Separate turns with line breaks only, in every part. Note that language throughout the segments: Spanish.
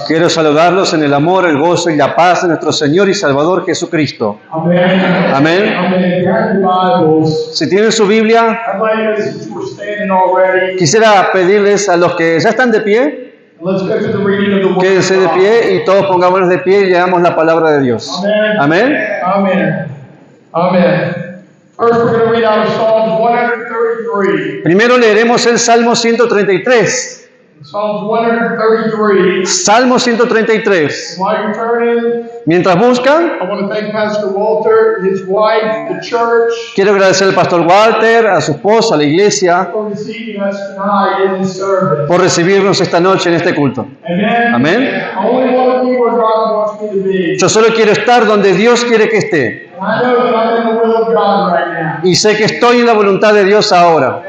Quiero saludarlos en el amor, el gozo y la paz de nuestro Señor y Salvador Jesucristo. Amén. Si tienen su Biblia, quisiera pedirles a los que ya están de pie, quédense de pie y todos pongámonos de pie y leamos la palabra de Dios. Amén. Primero leeremos el Salmo 133. Salmo 133. Mientras buscan, quiero agradecer al pastor Walter, a su esposa, a la iglesia, por recibirnos esta noche en este culto. Amén. Yo solo quiero estar donde Dios quiere que esté. Y sé que estoy en la voluntad de Dios ahora.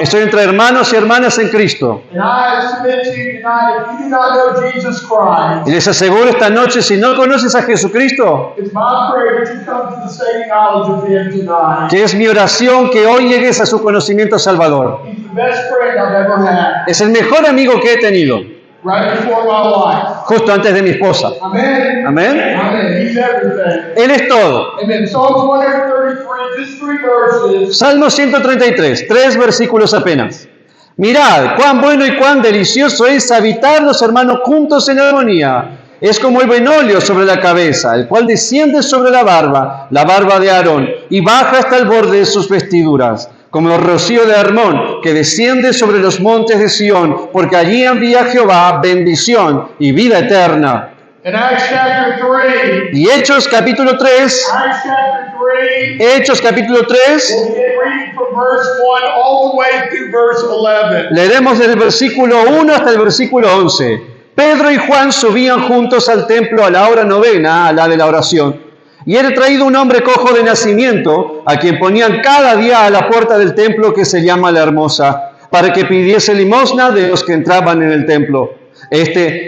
Estoy entre hermanos y hermanas en Cristo. Y les aseguro esta noche, si no conoces a Jesucristo, que es mi oración que hoy llegues a su conocimiento salvador. Es el mejor amigo que he tenido. Justo antes de mi esposa. Amén. Él es todo. Salmo 133, 3 versículos apenas. Mirad, cuán bueno y cuán delicioso es habitar los hermanos juntos en armonía. Es como el venolio sobre la cabeza, el cual desciende sobre la barba de Aarón, y baja hasta el borde de sus vestiduras. Como el rocío de Hermón, que desciende sobre los montes de Sión, porque allí envía Jehová bendición y vida eterna. Y Hechos capítulo 3. Hechos capítulo 3. Leeremos desde el versículo 1 hasta el versículo 11. Pedro y Juan subían juntos al templo a la hora novena, a la de la oración. Y era traído un hombre cojo de nacimiento, a quien ponían cada día a la puerta del templo que se llama La Hermosa, para que pidiese limosna de los que entraban en el templo.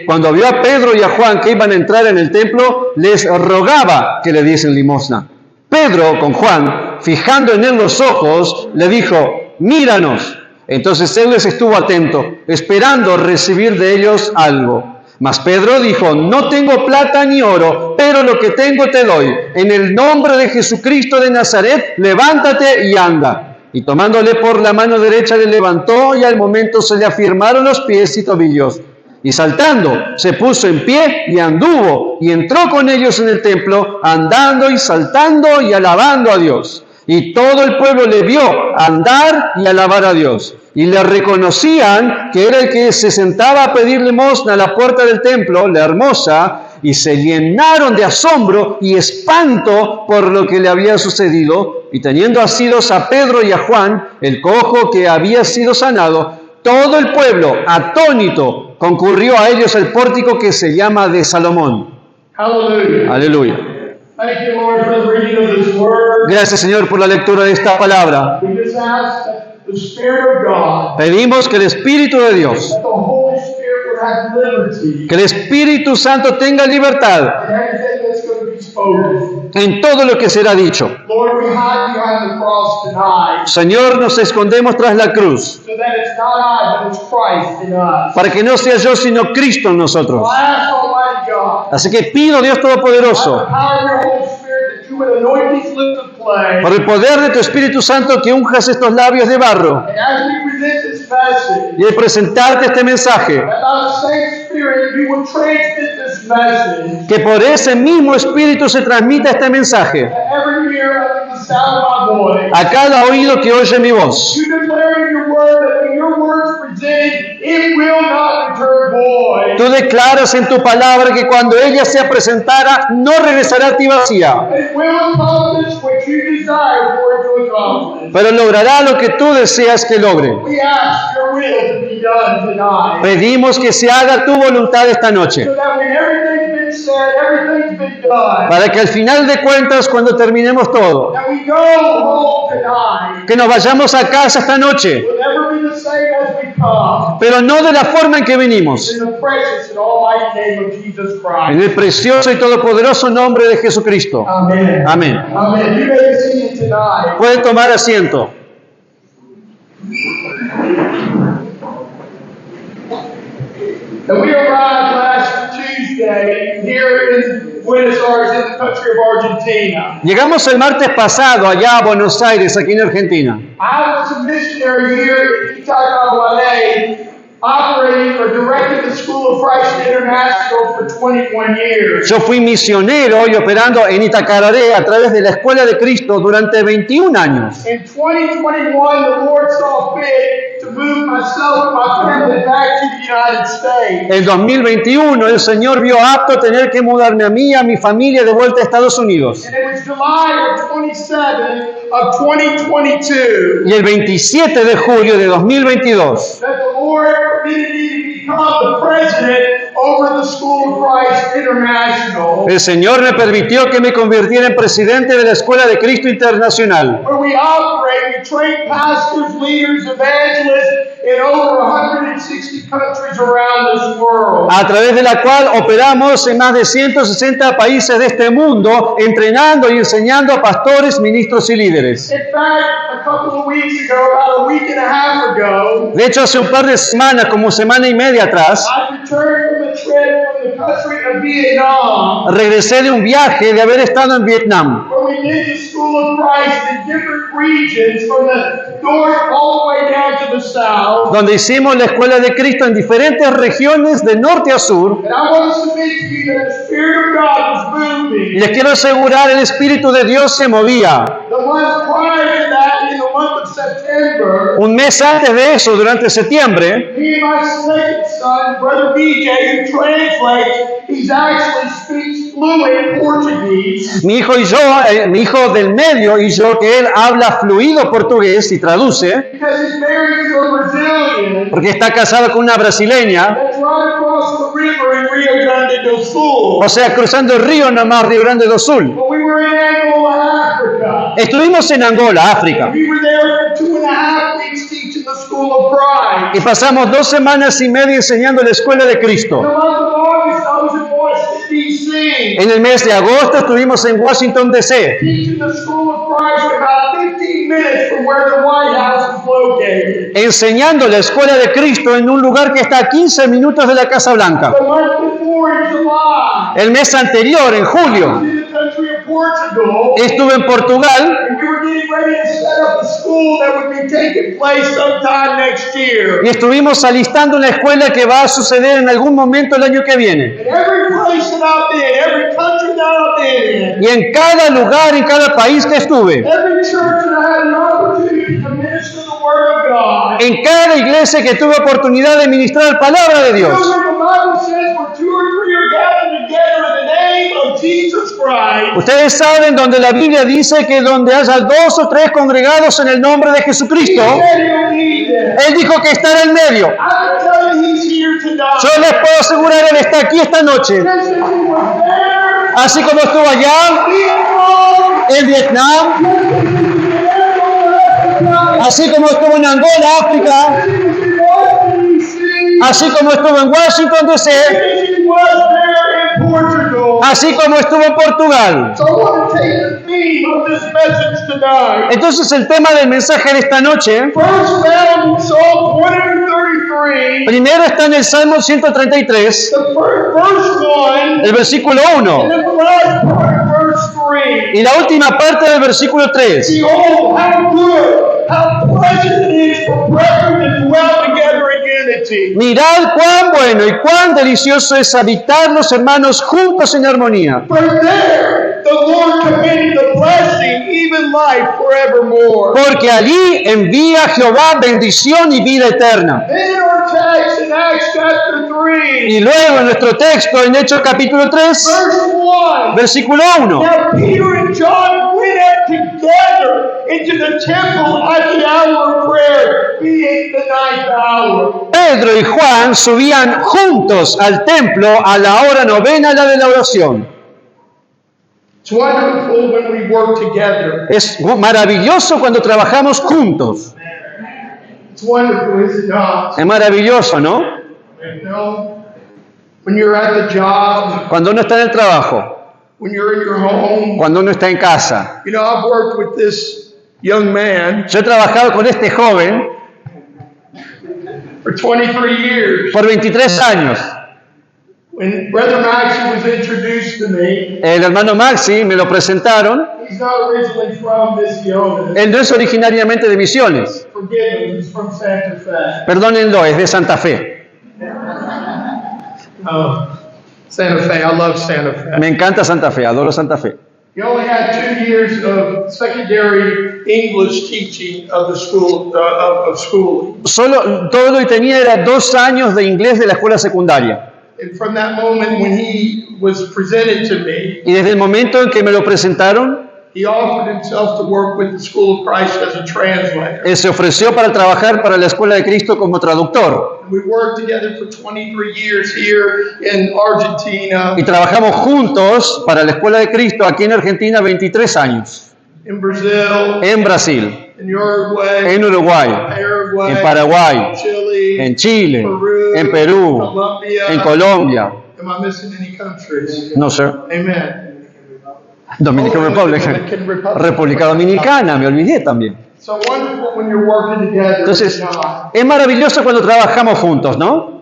Cuando vio a Pedro y a Juan que iban a entrar en el templo, les rogaba que le diesen limosna. Pedro, con Juan, fijando en él los ojos, le dijo: míranos. Entonces él les estuvo atento, esperando recibir de ellos algo. Mas Pedro dijo: no tengo plata ni oro, pero lo que tengo te doy. En el nombre de Jesucristo de Nazaret, levántate y anda. Y tomándole por la mano derecha le levantó, y al momento se le afirmaron los pies y tobillos. Y saltando, se puso en pie y anduvo, y entró con ellos en el templo, andando y saltando y alabando a Dios. Y todo el pueblo le vio andar y alabar a Dios. Y le reconocían que era el que se sentaba a pedir limosna a la puerta del templo, La Hermosa, y se llenaron de asombro y espanto por lo que le había sucedido. Y teniendo asidos a Pedro y a Juan, el cojo que había sido sanado, todo el pueblo, atónito, concurrió a ellos al pórtico que se llama de Salomón. Aleluya. Gracias, Señor, por la lectura de esta palabra. Pedimos que el Espíritu de Dios, que el Espíritu Santo tenga libertad en todo lo que será dicho. Señor, nos escondemos tras la cruz para que no sea yo sino Cristo en nosotros. Así que pido, Dios Todopoderoso, por el poder de tu Espíritu Santo, que unjas estos labios de barro, y al presentarte este mensaje, que por ese mismo Espíritu se transmita este mensaje a cada oído que oye mi voz. Tú declaras en tu palabra que cuando ella sea presentada, no regresará a ti vacía, pero logrará lo que tú deseas que logre. Pedimos que se haga tu voluntad esta noche, para que al final de cuentas, cuando terminemos todo, que nos vayamos a casa esta noche, pero no de la forma en que venimos. En el precioso y todopoderoso nombre de Jesucristo. Amén. Pueden tomar asiento.
And we arrived last Tuesday here in Buenos Aires, in the country of Argentina.
Llegamos el martes pasado allá a Buenos Aires, aquí en Argentina.
I was a missionary here in Itacahualé, operating or directing the School of Christ International for 21 years.
Yo fui misionero y operando en Itacararé a través de la Escuela de Cristo durante 21 años.
In 2021, the Lord saw fit to move myself and my family back to the United States.
En 2021 el Señor vio apto tener que mudarme a mí y a mi familia de vuelta a Estados Unidos.
And it was July of 27 of 2022
Y el 27 de julio de 2022
that the Lord permitted me to become the president over the School of Christ International,
el Señor me permitió que me convirtiera en presidente de la Escuela de Cristo Internacional,
where we operate, we train pastors, leaders, evangelists in over 160 countries around this world.
a través de la cual operamos en más de 160 países de este mundo, entrenando y enseñando a pastores, ministros y líderes.
In fact, a couple of weeks ago, about a week and a half ago,
De hecho, hace un par de semanas, como semana y media atrás,
I returned from a trip from the country of Vietnam,
regresé de un viaje de haber estado en Vietnam,
where we did the School of Christ in different regions from the north all the way down to the south.
donde hicimos la Escuela de Cristo en diferentes regiones de norte a sur.
And I want to submit to you that the Spirit of God was
Y
moving.
les quiero asegurar, el Espíritu de Dios se movía.
The month prior to that, in the month of September,
Un mes antes de eso, durante septiembre,
me and my second son, Brother BJ, who translates, he actually speaks fluent Portuguese.
mi hijo y yo, mi hijo del medio y yo, que él habla fluido portugués y traduce,
Because he's married to a Brazilian
porque está casado con una brasileña,
that's right across the river in Rio Grande do Sul.
o sea, cruzando el río nomás, Rio Grande do Sul.
But we were in Angola, Africa.
Estuvimos en Angola, África,
We were there for 2.5 weeks teaching the School of Christ.
y pasamos 2 semanas y media enseñando la Escuela de
In the
Cristo.
month of August, I was in Washington, D.C.
En el mes de agosto estuvimos en Washington, D.C.,
teaching the School of Christ about 15 minutes from where the White House is located.
enseñando la Escuela de Cristo en un lugar que está a 15 minutos de la Casa Blanca.
The month before, in July,
El mes anterior, en
I was
julio,
in the country of Portugal,
estuve en Portugal
and we were getting ready to set up a school that would be taking place sometime next year.
y estuvimos alistando una escuela que va a suceder en algún momento el año que viene.
And every place that I've been, every country that I've been in,
Y en cada lugar, en cada país que estuve,
every church that I had an opportunity to minister the Word of God,
en cada iglesia que tuve oportunidad de ministrar la palabra de
you know
Dios.
where the Bible says where 2 or 3 are gathered together in the name of Jesus Christ.
Ustedes saben donde la Biblia dice que donde haya 2 o 3 congregados en el nombre de
He
Jesucristo,
said he'll be there.
Él dijo que estará en medio.
I can tell you he's here tonight.
Yo les puedo asegurar, Él está aquí esta noche.
Just as he was there,
Así como estuvo allá
Vietnam,
en Vietnam, así como estuvo en Angola, África,
Washington, D.C.,
así como estuvo en Washington, D.C.,
he was there in Portugal.
así como estuvo en Portugal.
So I want to take the theme of this message tonight.
Entonces el tema del mensaje de esta noche,
First found in Psalm 133,
primero está en el Salmo 133,
the first one,
el versículo
and
1,
then the last part of verse 3.
y la última parte del versículo 3.
Behold, how good, how pleasant it is for brethren to dwell together in unity.
Mirad cuán bueno y cuán delicioso es habitar los hermanos juntos en armonía.
For there the Lord commanded the blessing, even life forevermore.
Porque allí envía Jehová bendición y vida eterna.
Then in our text in Acts chapter 3,
Y luego en nuestro texto, en Hechos capítulo 3,
verse 1,
versículo 1.
now Peter and John went up together into the temple at the hour of prayer, being the 9th hour.
Pedro y Juan subían juntos al templo a la hora novena, la de la oración.
It's wonderful when we work together.
Es maravilloso cuando trabajamos juntos.
It's wonderful, is it not?
Es maravilloso, ¿no?
You know, when you're at the job,
Cuando uno está en el trabajo,
when you're in your home.
cuando uno está en casa.
You know, I've worked with this young man,
Yo he trabajado con este joven
for 23 years.
por 23 años.
When Brother Maxie was introduced to me,
El hermano Maxi me lo presentaron.
he's not originally from Misiones.
Él no es originariamente de Misiones.
Forgive him, he's from Santa Fe.
Perdónenlo, es de Santa Fe.
Oh, Santa Fe, I love Santa Fe.
Me encanta Santa Fe, adoro Santa Fe.
He only had 2 years of secondary English teaching of the school of schooling.
Todo lo que tenía era 2 años de inglés de la escuela secundaria.
And from that moment when he was presented to me,
Y desde el momento en que me lo presentaron,
he offered himself to work with the School of Christ as a translator.
él se ofreció para trabajar para la Escuela de Cristo como traductor.
We worked together for 23 years here in Argentina,
Y trabajamos juntos para la Escuela de Cristo aquí en Argentina 23 años.
in Brazil,
En Brasil,
in Uruguay,
en Uruguay,
Paraguay,
en Paraguay,
Chile,
en Chile,
Peru,
en Perú,
Colombia.
en Colombia.
Am I missing any countries?
No sé.
Amen.
Dominican Republic.
Dominican Republic.
República Dominicana, me olvidé también.
So wonderful when you're working together.
Entonces,
God.
es maravilloso cuando trabajamos juntos, ¿no?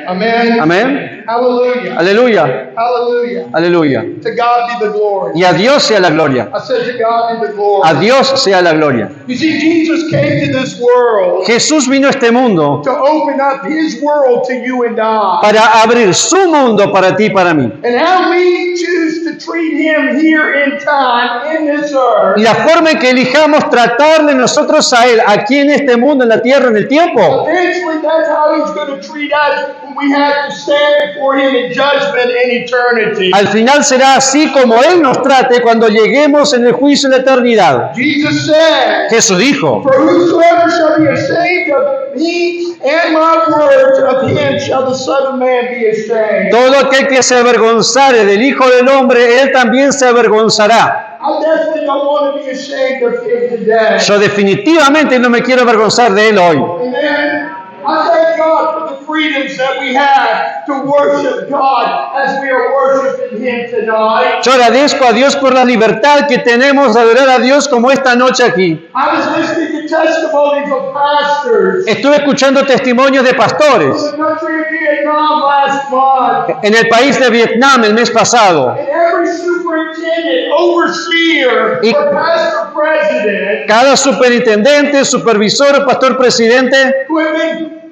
Amen.
Amén.
Hallelujah.
Aleluya,
Hallelujah.
aleluya.
To God be the glory.
Y a Dios sea la gloria.
I said to God be the glory.
A Dios sea la gloria.
You see, Jesus came to this world
Jesús vino a este mundo
to open up His world to you and I.
para abrir su mundo para ti y para mí.
And how we choose to treat Him here in time, in this earth,
Y la forma en que elijamos tratarle nosotros a Él, aquí en este mundo, en la tierra, en el tiempo,
eventually that's how He's going to treat us when we have to stand before Him in judgment in eternity.
al final será así como Él nos trate cuando lleguemos en el juicio de la eternidad.
Jesus said,
Jesús dijo,
for whosoever shall be ashamed of me and my words, of him shall the Son of Man be ashamed.
todo aquel que se avergonzare del Hijo del Hombre, Él también se avergonzará.
I definitely don't want to be ashamed of Him today.
Yo definitivamente no me quiero avergonzar de Él hoy.
Amen. I thank God for the freedoms that we have to worship God as we are worshiping Him tonight.
Yo agradezco a Dios por la libertad que tenemos de adorar a Dios como esta noche aquí.
I was listening to testimonies of pastors
Estuve escuchando testimonios de pastores
in the country of Vietnam last month.
en el país de Vietnam el mes pasado.
And every superintendent, overseer,
Y-
or pastor president
Cada superintendente, supervisor o pastor presidente
who have been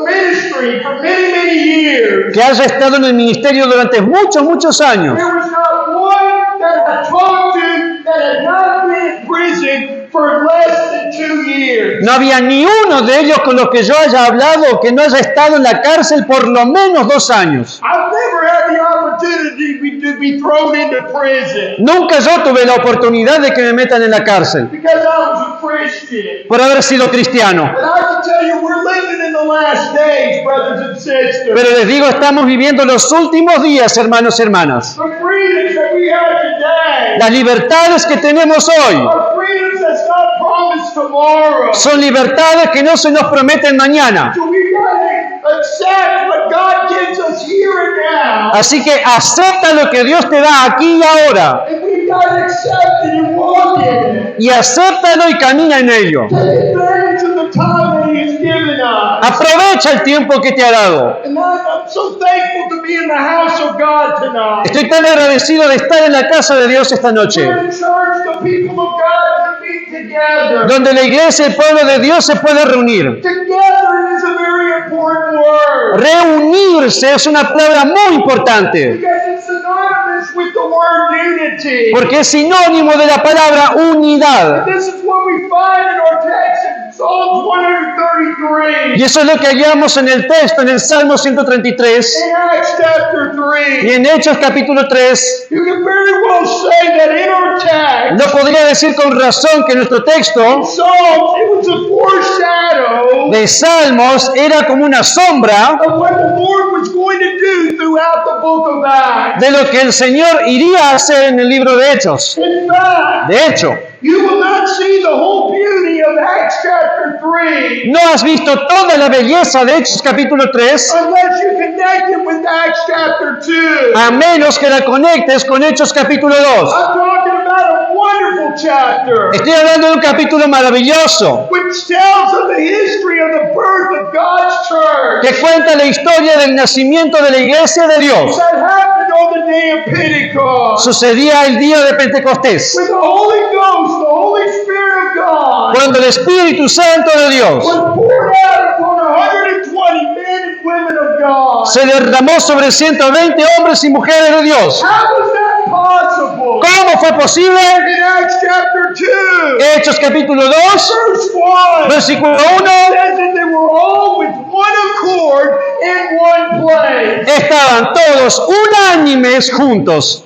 ministering for many, many years,
que haya estado en el ministerio durante muchos años,
there was not one that I talked to that had not been in prison for less than 2 years.
no había ni uno de ellos con los que yo haya hablado que no haya estado en la cárcel por lo menos 2 años.
I've never had the opportunity to be thrown into prison
Nunca yo tuve la oportunidad de que me metan en la cárcel
because I was a Christian.
por haber sido cristiano.
But I can tell you, we're living in the last days, brothers and sisters.
Pero les digo, estamos viviendo los últimos días, hermanos y hermanas.
The freedoms that we have today
Las libertades que tenemos hoy
are freedoms that's not promised tomorrow.
son libertades que no se nos prometen mañana.
So we gotta accept what God gives us here and now.
Así que acepta lo que Dios te da aquí y ahora.
And we've got to accept it and walk in it.
Y acéptalo y camina en ello.
Take advantage of the time that He has given us.
Aprovecha el tiempo que te ha dado.
And I'm so thankful to be in the house of God tonight.
Estoy tan agradecido de estar en la casa de Dios esta noche,
Where the church, the people of God can meet together.
donde la iglesia, el pueblo de Dios se puede reunir.
Together is a very important word.
Reunirse es una palabra muy importante,
Because it's synonymous with the word unity.
porque es sinónimo de la palabra unidad.
This is what we find in our text in Psalms 133.
Y eso es lo que hallamos en el texto, en el Salmo 133
In Acts chapter 3.
y en Hechos capítulo 3.
You can very well say that in our text,
No podría decir con razón que nuestro texto
Psalms, it was a foreshadow
de Salmos era como una sombra
of what the Lord was going to do throughout the book of Acts.
de lo que el Señor iría a hacer en el libro de Hechos.
In fact,
De hecho,
you will not see the whole beauty of Acts chapter 3
no has visto toda la belleza de Hechos capítulo 3
unless you connect it with Acts chapter 2.
a menos que la conectes con Hechos capítulo 2.
I'm talking about a wonderful wonderful chapter
Estoy hablando de un capítulo maravilloso
which tells of the history of the birth of God's church
que cuenta la historia del nacimiento de la iglesia de Dios.
that happened on the day of Pentecost.
Sucedía el día de Pentecostés,
When the Holy Ghost, the Holy Spirit of God,
cuando el Espíritu Santo de Dios
was poured out upon 120 men and women of God.
se derramó sobre 120 hombres y mujeres de Dios.
How was that possible?
¿Cómo fue posible?
In Acts chapter 2,
Hechos capítulo 2,
verse 1,
versículo 1,
says that they were all with one accord in one place.
estaban todos unánimes juntos.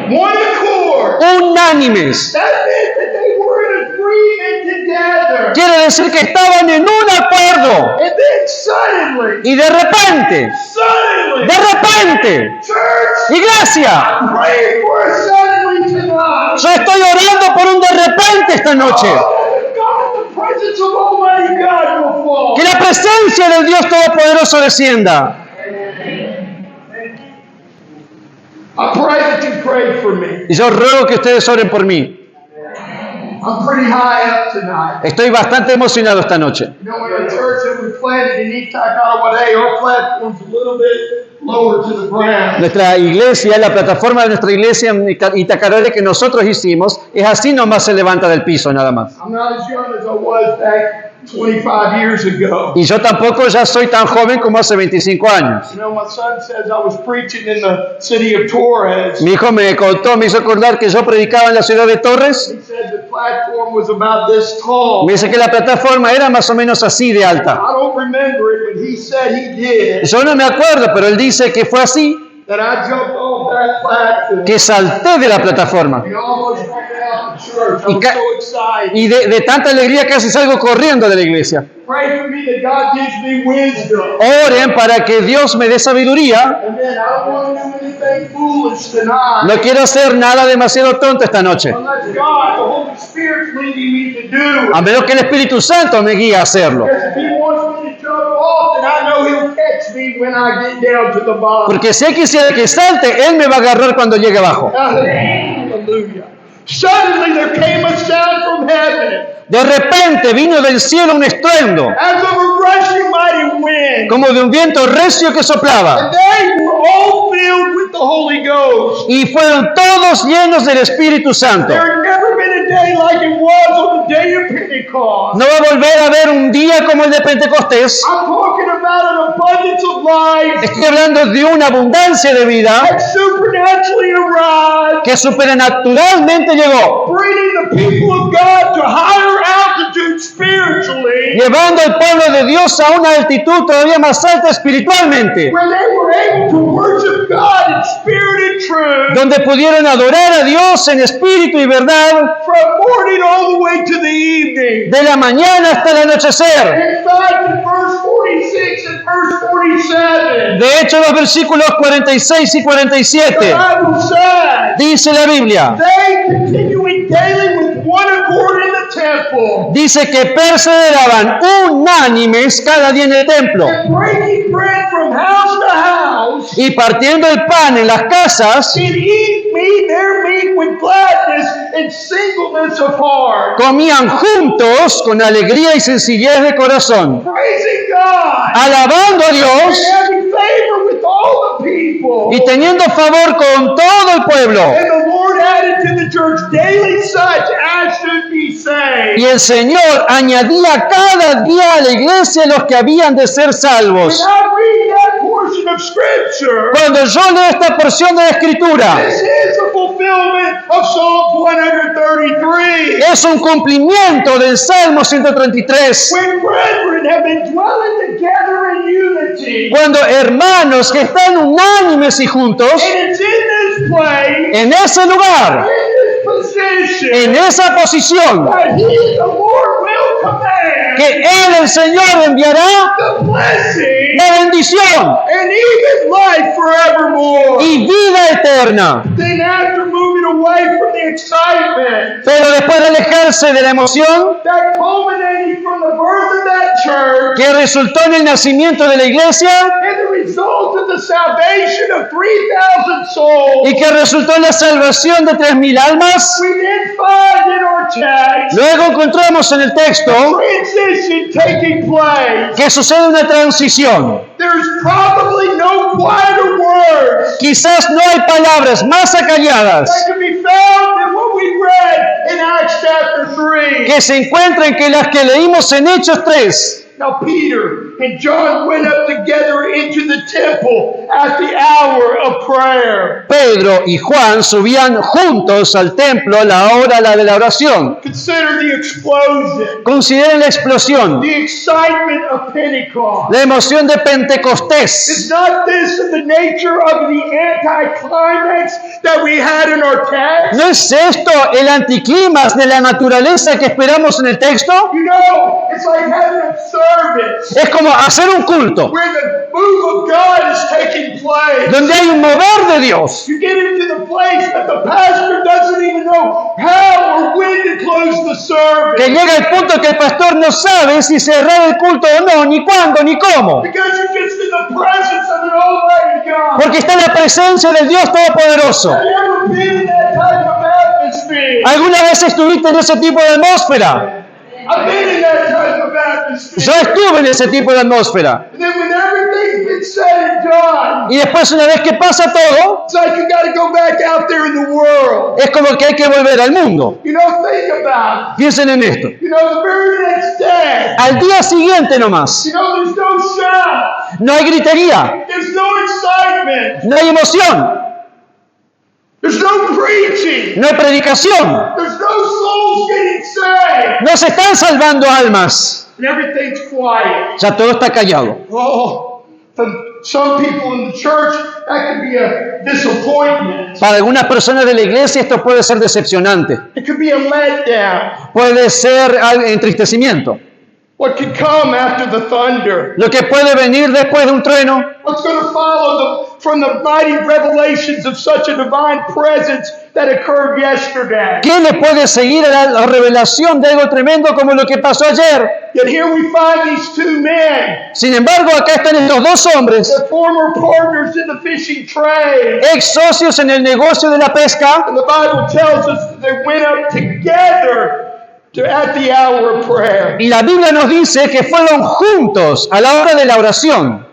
One accord.
Unánimes.
That meant that they were in agreement together.
Quiere decir que estaban en un acuerdo.
And then suddenly,
Y de repente,
church,
iglesia,
pray for us suddenly tonight.
yo estoy orando por un de repente esta noche.
Oh, God, the presence of Almighty God will fall.
Que la presencia del Dios Todopoderoso descienda.
I pray that you pray for me.
Y yo ruego que ustedes oren por mí.
I'm pretty high up tonight.
Estoy bastante emocionado esta noche.
You know, in the church that we planted in Itacaraguay, our platform's a little bit lower to the ground.
Nuestra iglesia, la plataforma de nuestra iglesia en Itacarore que nosotros hicimos, es así nomás se levanta del piso, nada más.
I'm not as young as I was back 25 years ago.
Y yo tampoco ya soy tan joven como hace 25 años.
You know, my son says I was preaching in the city of Torres.
Mi hijo me contó, me hizo acordar que yo predicaba en la ciudad de Torres.
He said the platform was about this tall.
Me dice que la plataforma era más o menos así de alta.
I don't remember it, but he said he did.
Yo no me acuerdo, pero él dice que fue así,
That I jumped off that platform.
que salté de la plataforma.
We almost ran out of church. I
Y,
was
ca-
so excited.
y de tanta alegría casi salgo corriendo de la iglesia.
Pray for me that God gives me wisdom.
Oren para que Dios me dé sabiduría.
Amen. I don't want to do anything foolish tonight.
No quiero hacer nada demasiado tonto esta noche.
Unless God, the Holy Spirit's leading me to do
A
it.
menos que el Espíritu Santo me guíe a hacerlo.
Because if He wants me to jump off, then I know He'll catch me when I get down to the bottom.
Porque si Él quisiera que salte, Él me va a agarrar cuando llegue abajo.
Hallelujah. Suddenly there came a sound from heaven
De repente vino del cielo un estruendo,
as of a rushing mighty wind.
como de un viento recio que soplaba.
And they were all filled with the Holy Ghost.
Y fueron todos llenos del Espíritu Santo.
There had never been a day like it was on the day of Pentecost.
No va a volver a haber un día como el de Pentecostés.
I'm talking about an abundance of life
Estoy hablando de una abundancia de vida
that supernaturally arrived,
que supernaturalmente llegó,
bringing the people of God to higher altitude spiritually,
llevando al pueblo de Dios a una altitud todavía más alta espiritualmente,
where they were able to worship God in spirit and truth
donde pudieron adorar a Dios en espíritu y verdad
from morning all the way to the evening.
de la mañana hasta el anochecer.
In fact, in verse 46 and verse 47,
De hecho, los versículos 46 y
the
47
Bible says,
dice la Biblia,
they continuing daily with one accord in the temple,
dice que perseveraban unánimes cada día en el templo
and breaking bread from house to house,
y partiendo el pan en las casas,
and eat their meat with gladness and singleness of heart,
comían juntos con alegría y sencillez de corazón,
praising God,
alabando a
and
Dios
having favor with all the people.
y teniendo favor con todo el pueblo.
And the Lord added to the church daily such as should be saved.
Y el Señor añadía cada día a la iglesia los que habían de ser
When
salvos.
I read that portion of Scripture,
Cuando yo leo esta porción de la Escritura,
this is the fulfillment of Psalm 133.
es un cumplimiento del Salmo 133.
When brethren have been dwelling together in unity,
Cuando hermanos que están unánimes y juntos,
and it's in this place,
en ese lugar,
in this position,
en esa posición,
that He, the Lord, will command
que Él, el Señor, enviará
the blessing
la bendición
and even life forevermore.
y vida eterna.
Then after moving away from the excitement
Pero después de alejarse de la emoción
that culminated from the birth of that church
que resultó en el nacimiento de la iglesia
and the result of the the salvation of 3,000 souls.
y que resultó en la salvación de 3.000 almas.
We then find in our text
Luego encontramos en el texto
transition taking place.
que sucede una transición.
There's probably no quieter words
Quizás no hay palabras más acalladas
that can be found in what we read in Acts chapter 3.
que se encuentran que las que leímos en Hechos 3.
Now Peter and John went up together into the temple at the hour of prayer.
Pedro y Juan subían juntos al templo a la hora de la oración.
Consider the explosion,
Consideren la explosión,
the excitement of Pentecost.
la emoción de Pentecostés.
Is not this the nature of the anticlimax that we had in our text?
¿No es esto el anticlímax de la naturaleza que esperamos en el texto?
You know, it's like having a service
Es como hacer un culto
where the move of God is taking place.
donde hay un mover de Dios.
You get into the place that the pastor doesn't even know how or when to close the service.
Que llega el punto que el pastor no sabe si cerrar el culto o no, ni cuándo, ni cómo.
Because you're just in the presence of an almighty God.
Porque está en la presencia del Dios Todopoderoso.
Have you ever been in that type of atmosphere?
¿Alguna vez estuviste en ese tipo de atmósfera?
I've been in that type of atmosphere.
Yo estuve en ese tipo de atmósfera.
And then when everything's been said and done,
Y después, una vez que pasa todo,
it's like you got to go back out there in the world.
es como que hay que volver al mundo.
You know, think about it.
Piensen en esto.
You know, the very next day,
Al día siguiente nomás,
you know, there's no shout.
no hay gritería,
There's no excitement.
no hay emoción,
There's no preaching.
no hay predicación,
There's no souls getting saved.
no se están salvando almas.
And everything's quiet.
Ya todo está callado.
Oh, for some people in the church, that could be a disappointment.
Para algunas personas de la iglesia esto puede ser decepcionante,
It could be a letdown.
puede ser entristecimiento.
What could come after the thunder?
Lo que puede venir después de un trueno,
What's going to follow from the mighty revelations of such a divine presence that occurred yesterday?
¿qué le puede seguir a la revelación de algo tremendo como lo que pasó ayer?
Yet here we find these two men,
Sin embargo, acá están estos dos hombres,
the former partners in the fishing trade.
ex socios en el negocio de la pesca,
And the Bible tells us that they went up together at the hour of prayer.
y la Biblia nos dice que fueron juntos a la hora de la oración.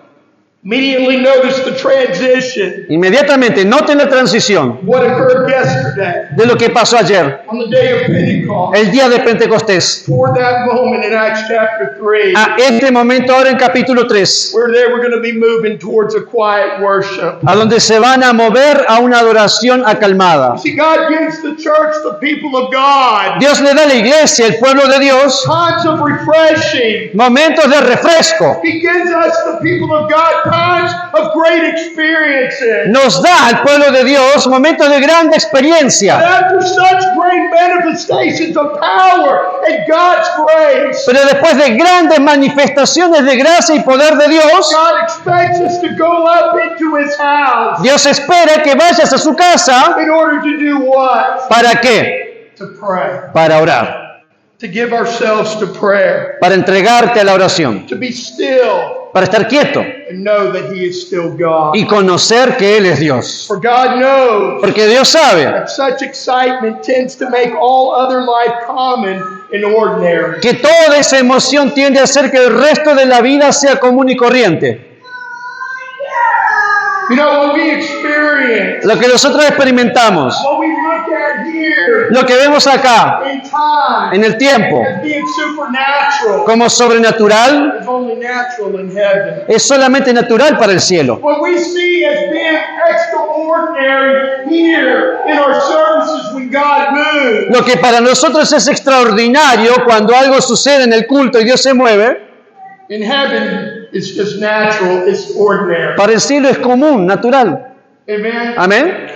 Immediately notice the transition,
Inmediatamente, noten la transición
what occurred yesterday
de lo que pasó ayer,
on the day of Pentecost.
el día de Pentecostés,
Toward that moment in Acts chapter 3,
a este momento ahora en capítulo 3,
where they were going to be moving towards a quiet worship.
a donde se van a mover a una adoración acalmada.
See, God gives the church, the people of God,
Dios le da a la iglesia, el pueblo de Dios,
times of refreshing.
momentos de refresco.
He gives us, the people of God, times of great experiences.
Nos da al pueblo de Dios momentos de grande experiencia.
After such great manifestations of power and God's grace,
Pero después de grandes manifestaciones de gracia y poder de Dios,
God expects us to go up into His house.
Dios espera que vayas a su casa.
In order to do what?
¿Para qué?
To pray.
Para orar,
To give ourselves to prayer.
para entregarte a la oración,
To be still
para estar quieto
and know that He is still God.
y conocer que Él es Dios.
For God knows
Porque Dios sabe
that such excitement tends to make all other life common and ordinary.
que toda esa emoción tiende a hacer que el resto de la vida sea común y corriente.
You know, what we experience,
Lo que nosotros experimentamos,
what we look at here
lo que vemos acá
in time
en el tiempo
as being supernatural
como sobrenatural,
is only natural in heaven.
es solamente natural para el cielo.
What we see as being extraordinary here in our services when God moves,
Lo que para nosotros es extraordinario cuando algo sucede en el culto y Dios se mueve,
in heaven is just natural, it's ordinary.
para el cielo es común, natural.
Amen?
Amén.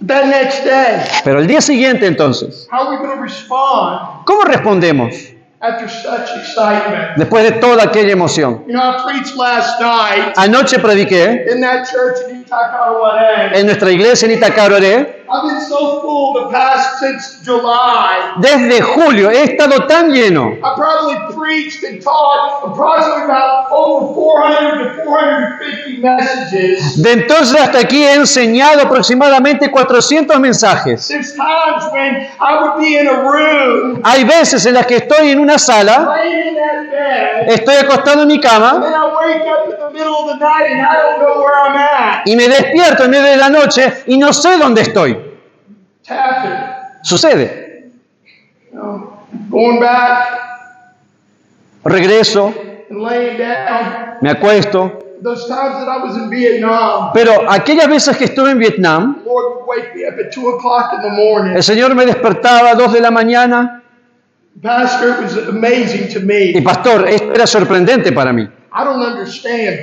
That next day,
Pero el día siguiente entonces,
how are we going to respond
¿cómo respondemos
after such excitement?
después de toda aquella emoción?
You know, I preached last night
Anoche prediqué
in that church in Itakaraware.
en nuestra iglesia en Itacaroré.
I've been so full the past since July.
Desde julio he estado tan lleno
I probably preached and taught approximately about over 400 to 450 messages.
De entonces hasta aquí he enseñado aproximadamente 400 mensajes.
There's times when I would be in a room,
Hay veces en las que estoy en una sala,
laying in that bed,
estoy acostado en mi
and
cama
then I wake up in the middle of the night and I don't know where I'm at.
y me despierto en medio de la noche y no sé dónde estoy.
It's happened.
Sucede.
You know, going back
Regreso,
and laying down.
me acuesto.
Those times that I was in Vietnam,
Pero aquellas veces que estuve en Vietnam,
the Lord would wake me up at 2 o'clock in the morning.
el Señor me despertaba a 2 de la mañana.
Pastor, it was amazing to
Y
me.
pastor, esto era sorprendente para mí.
I don't understand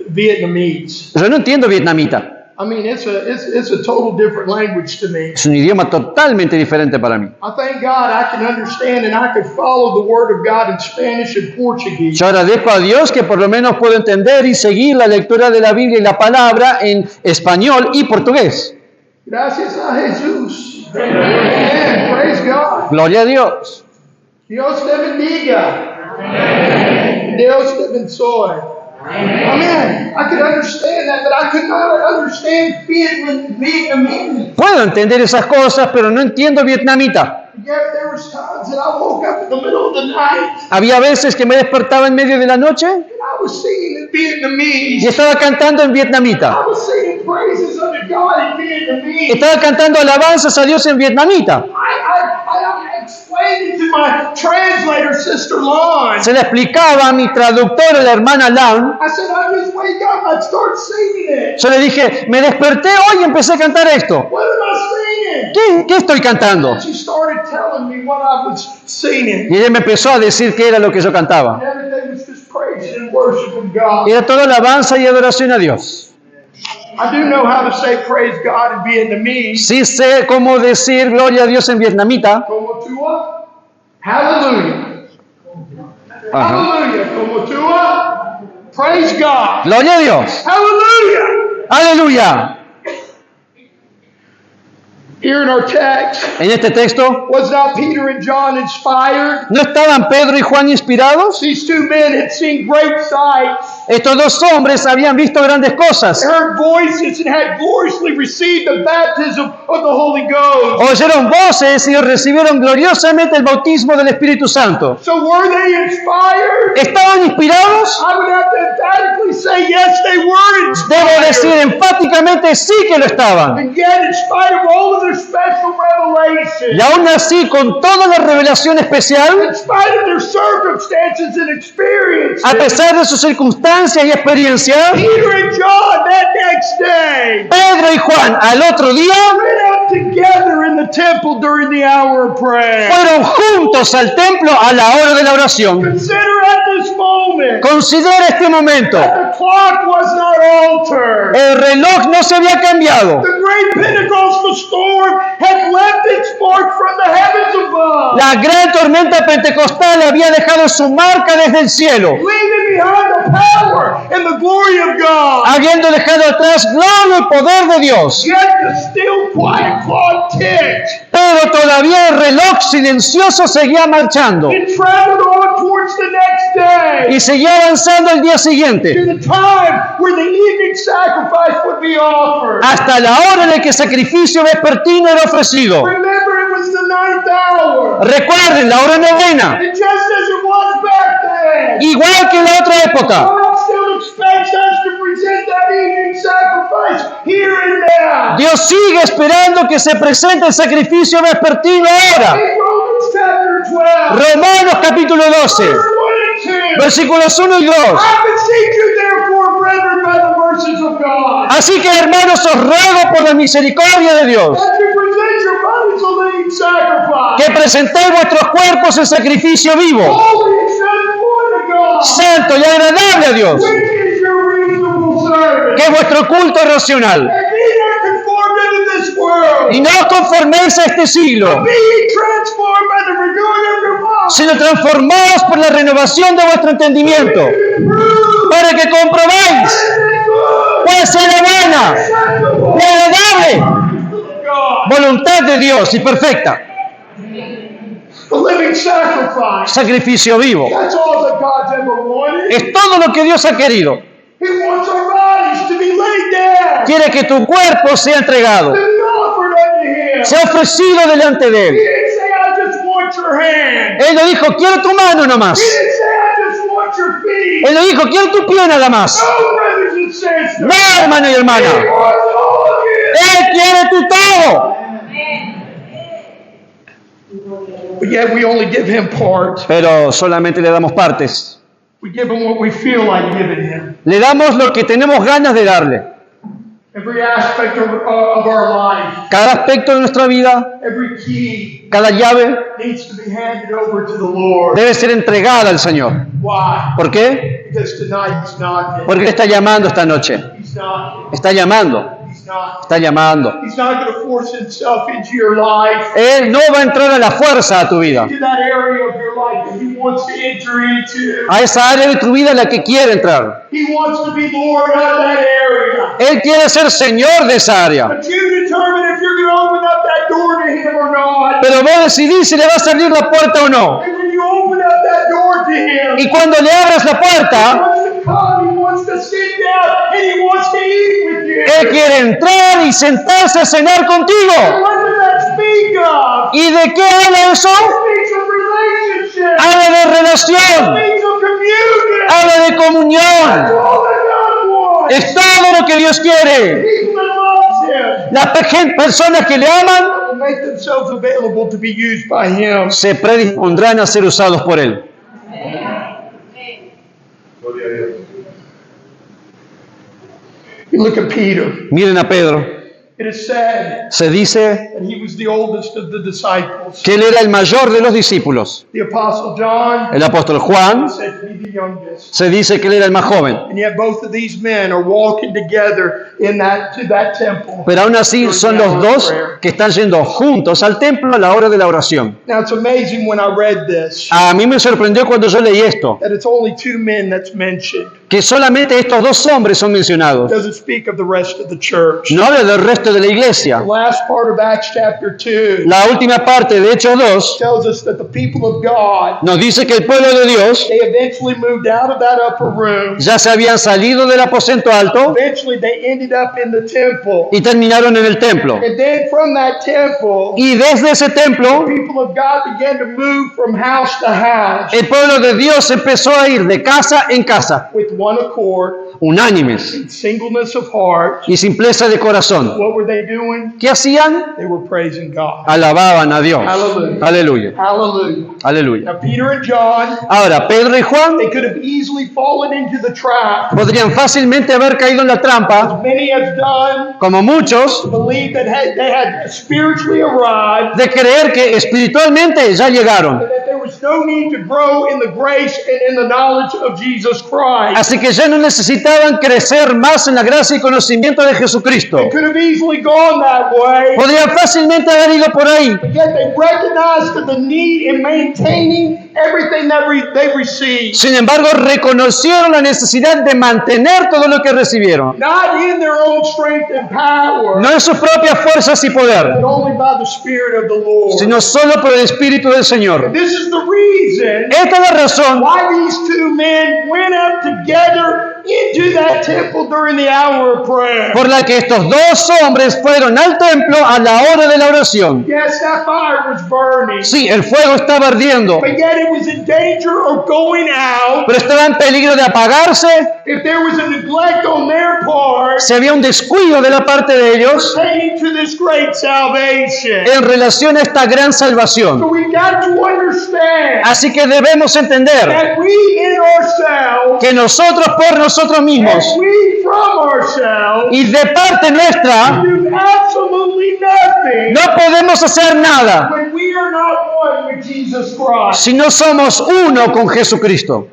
Vietnamese.
Yo no entiendo vietnamita.
I mean, it's a total different language to me.
Es un idioma totalmente diferente para mí.
I thank God I can understand and I could follow the Word of God in Spanish and Portuguese.
Yo agradezco a Dios que por lo menos puedo entender y seguir la lectura de la Biblia y la palabra en español y portugués.
Gracias a Jesús. Amen. Praise God.
Gloria a Dios.
Dios te bendiga. Dios te bendiga. Amen. I could understand that, but I could not understand Vietnamese.
Puedo entender esas cosas, pero no entiendo vietnamita.
Yet there was times that I woke up in the middle of the night
Había veces que me despertaba en medio de la noche
and I was singing in
y
Vietnamese.
estaba cantando en vietnamita.
I was singing praises unto God in Vietnamese.
Estaba cantando alabanzas a Dios en vietnamita.
I explained it to my translator, Sister Lon.
Se le explicaba a mi traductora, la hermana Lam.
I said, I just wake up, I'd start singing it.
Yo le dije, me desperté hoy y empecé a cantar esto.
What am I singing?
¿Qué estoy cantando?
She started telling me what I was singing.
Y ella me empezó a decir qué era lo que yo cantaba.
And everything was just praising and worshiping God.
Era toda alabanza y adoración a Dios.
I do know how to say praise God in Vietnamese.
Sí sé cómo decir gloria a Dios en vietnamita.
Como tua, hallelujah.
Ajá.
Hallelujah. Como tua, praise God.
Gloria a Dios.
Hallelujah.
Aleluya.
Here in our text,
En este texto,
was not Peter and John inspired?
¿no estaban Pedro y Juan inspirados?
These two men had seen great sights,
Estos dos hombres habían visto grandes cosas.
heard voices, and had gloriously received the baptism of the Holy Ghost.
Oyeron voces y recibieron gloriosamente el bautismo del Espíritu Santo.
So were they inspired?
¿Estaban inspirados?
I would have to emphatically say yes, they were
Debo decir
inspired.
enfáticamente sí que lo estaban.
And yet, in spite of all of their special revelation,
Y aún así, con toda la revelación especial,
in spite of their circumstances and experiences,
a pesar de sus circunstancias y experiencias,
Peter and John that next day
Pedro y Juan al otro día
went up together in the temple during the hour of prayer.
fueron juntos al templo a la hora de la oración.
Consider at this moment
Considera este momento.
the clock was not altered.
El reloj no se había cambiado.
The great Pentecostal storm had left its mark from the heavens above,
La gran tormenta pentecostal había dejado su marca desde el cielo,
leaving behind the power and the glory of God.
habiendo dejado atrás gloria y poder de Dios.
Yet the still quiet clock ticked.
Pero todavía el reloj silencioso seguía marchando
It traveled on towards the next day,
y seguía avanzando el día siguiente,
to the time where the evening sacrifice would be offered.
hasta la hora en la que el sacrificio vespertino era ofrecido.
Remember, it was the 9th hour.
Recuerden, la hora novena,
And just as it was back then,
igual que en la otra época,
God still expects us to present that evening sacrifice here and now.
Dios sigue esperando que se presente el sacrificio vespertino ahora.
In Romans chapter 12,
Romanos capítulo 12,
verse 1 and 2.
versículos 1 y 2.
I beseech you, therefore, brethren, by the mercies of God,
Así que, hermanos, os ruego por la misericordia de Dios
that you present your bodies a living sacrifice,
que presentéis vuestros cuerpos en sacrificio vivo,
holy, acceptable unto God,
santo y agradable a Dios,
which is your reasonable service.
que es vuestro culto racional.
And be not conformed unto this world,
Y no os conforméis a este siglo,
be ye transformed by the renewing of your mind,
sino transformaos por la renovación de vuestro entendimiento,
prove
para que comprobéis cuál sea la buena y agradable
God.
voluntad de Dios y perfecta.
a living sacrifice.
sacrificio vivo.
That's all that God's ever wanted.
Es todo lo que Dios ha querido.
He wants our bodies to be laid down,
Quiere que tu cuerpo sea entregado,
to be offered unto Him.
sea ofrecido delante de
He
Él.
didn't say, I just want your hand.
Él no dijo, quiero tu mano nomás.
He didn't say, I just want your feet.
Él no dijo, quiero tu pie nada más.
No, brothers and sisters.
No, hermano y
He
hermana.
wants all of you.
Él quiere tu todo.
But yet we only give Him part.
Pero solamente le damos partes.
We give Him what we feel like giving Him.
Le damos lo que tenemos ganas de darle.
Every aspect of our life,
Cada aspecto de nuestra vida,
every key
cada llave,
needs to be handed over to the Lord.
debe ser entregada al Señor.
Why?
¿Por qué?
Because tonight He's knocking.
Porque Él está llamando esta noche.
He's knocking.
Está llamando.
He's knocking.
Está llamando.
He's not going to force Himself into your life,
Él no va a entrar a la fuerza a tu vida.
into that area of your life that He wants to enter into.
A esa área de tu vida en la que quiere entrar.
He wants to be Lord of that area.
Él quiere ser Señor de esa área.
But you determine if you're going to open up that door to Him or not.
Pero vos decidís si le vas a abrir la puerta o no.
And when you open up that door to Him,
Y cuando le abras la
He
puerta,
wants to come, He wants to sit down, and He wants to eat with you.
Él quiere entrar y sentarse a cenar contigo.
What does that speak of?
¿Y de qué habla eso?
It speaks of relationship.
Habla de
It
relación.
speaks of communion.
Habla de
That's
comunión.
all that God wants.
Es todo lo que Dios quiere.
People that loves Him
Las personas que le aman
will make themselves available to be used by Him.
se predispondrán a ser usados por Él.
You look at Peter.
Miren a Pedro.
It is said
Se dice
that he was the oldest of the disciples.
que él era el mayor de los discípulos.
The Apostle John
El apóstol Juan
is said to be the youngest.
se dice que él era el más joven.
And yet both of these men are walking together to that temple.
Pero aún así
during
son
the
los
hour of
dos
prayer.
que están yendo juntos al templo a la hora de la oración.
Now it's amazing when I read this
A mí me sorprendió cuando yo leí esto,
that it's only two men that's mentioned.
que solamente estos dos hombres son
It
mencionados.
doesn't speak of the rest of the church.
No habla del resto de la
The
iglesia.
last part of Acts chapter 2
La última parte de Hechos 2
tells us that the people of God,
nos dice que el pueblo de Dios
they eventually moved out of that upper room.
ya se habían salido del aposento alto
Eventually they ended up in the temple.
y terminaron en el templo.
And then from that temple,
Y desde ese templo,
people of God began to move from house to house
el pueblo de Dios empezó a ir de casa en casa,
with one accord,
unánimes
singleness of heart.
y simpleza de corazón.
What were they doing?
¿Qué hacían?
They were praising God.
Alababan a Dios.
Hallelujah.
Aleluya.
Hallelujah.
Aleluya.
Now Peter and John,
Ahora, Pedro y Juan
they could have easily fallen into the trap,
podrían fácilmente haber caído en la trampa,
as many have done,
como muchos,
to believe that they had spiritually arrived,
de creer que espiritualmente ya llegaron.
and that there was no need to grow in the grace and in the knowledge of Jesus Christ.
Así que ya no necesitaban crecer más en la gracia y conocimiento de Jesucristo.
They could have easily gone that way,
Podrían fácilmente haber ido por ahí,
but yet they recognized the need in maintaining everything that they received.
sin embargo reconocieron la necesidad de mantener todo lo que recibieron.
Not in their own strength and power,
No en sus propias fuerzas y poder,
but only by the Spirit of the Lord.
sino solo por el Espíritu del Señor.
This is the reason
Esta es la razón
why these two men went up together into that temple during the hour of prayer.
por la que estos dos hombres fueron al templo a la hora de la oración.
Yes, that fire was burning,
Sí, el fuego estaba ardiendo,
but yet it was in danger of going out
pero estaba en peligro de apagarse
if there was a neglect on their part
si había un descuido de la parte de ellos
pertaining to this great salvation.
en relación a esta gran
So
salvación.
we got to understand
Así que debemos entender
that we in ourselves,
que nosotros por nosotros mismos
and we from ourselves,
y de parte nuestra
do absolutely nothing
no podemos hacer nada
when we are not one with Jesus Christ.
si no somos uno con Jesucristo.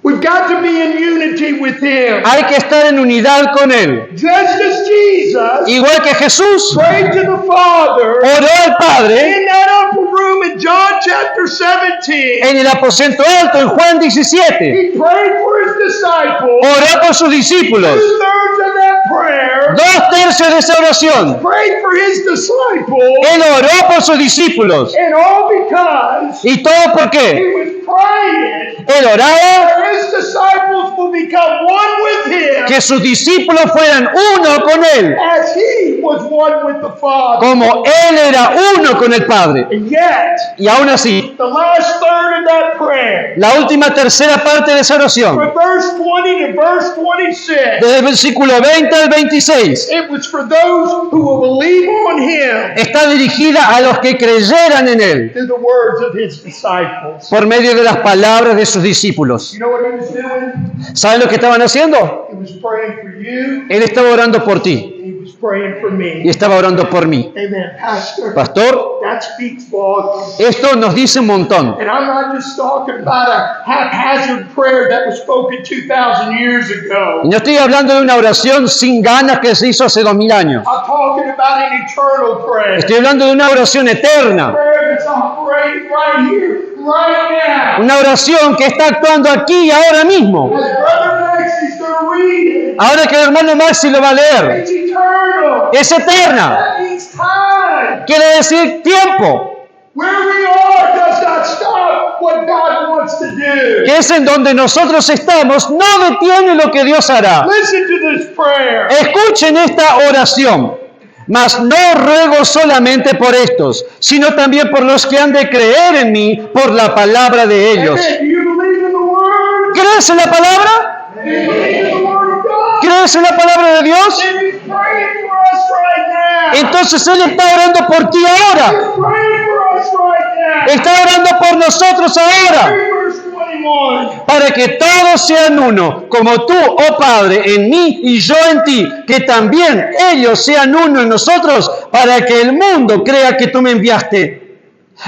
We've got to be in unity with Him.
Hay que estar en unidad con Él.
Just as Jesus
Igual que Jesús
prayed to the Father
oró al Padre
in that upper room in John chapter 17,
en el aposento alto en Juan 17.
He prayed for His disciples.
Oró por sus discípulos.
2/3 of that prayer
2/3 de esa oración.
prayed for his disciples,
Él oró por sus discípulos.
and all because
¿Y todo por
he
qué?
was praying
Él oraba
that his disciples will become one with him
que sus discípulos fueran uno con Él,
as he was one with the Father.
como Él era uno con el Padre.
And yet,
Y aún así,
the last third of that prayer,
la última tercera parte de esa oración,
from verse 20 to verse 26,
desde el versículo 20 al 26,
it was for those who will believe on him
está dirigida a los que creyeran en Él
through the words of his disciples.
por medio de las palabras de sus discípulos.
You know what he was doing?
¿Saben lo que estaban haciendo?
He was praying for you,
Él estaba orando por ti
and he was praying for
y
me.
estaba orando por mí.
Amen. Pastor,
Pastor,
that speaks volumes.
esto nos dice un montón.
And I'm not just talking about a haphazard prayer that was spoken 2,000 years ago.
Y no estoy hablando de una oración sin ganas que se hizo hace 2000 años.
I'm talking about an eternal prayer.
Estoy hablando de una oración eterna.
Prayer that's operating right here, right now.
Una oración que está actuando aquí y ahora mismo.
As Brother Max is going to read it,
Ahora que el hermano Maxi lo va a leer.
it's eternal.
Es eterna.
That means time.
Quiere decir tiempo.
Where we are does not stop what God wants to do.
Que es en donde nosotros estamos. No detiene lo que Dios hará.
Listen to this prayer.
Escuchen esta oración. Mas no ruego solamente por estos, sino también por los que han de creer en mí por la palabra de ellos.
Amen. Do you believe in the Word?
¿Crees en la palabra?
Do you believe in the Word of God?
¿Crees en la palabra de Dios?
And He's praying for us right now.
Entonces Él está orando por ti ahora.
He's praying for us right now.
Está orando por nosotros ahora.
Read verse 21.
Para que todos sean uno, como tú, oh Padre, en mí y yo en ti, que también ellos sean uno en nosotros, para que el mundo crea que tú me enviaste.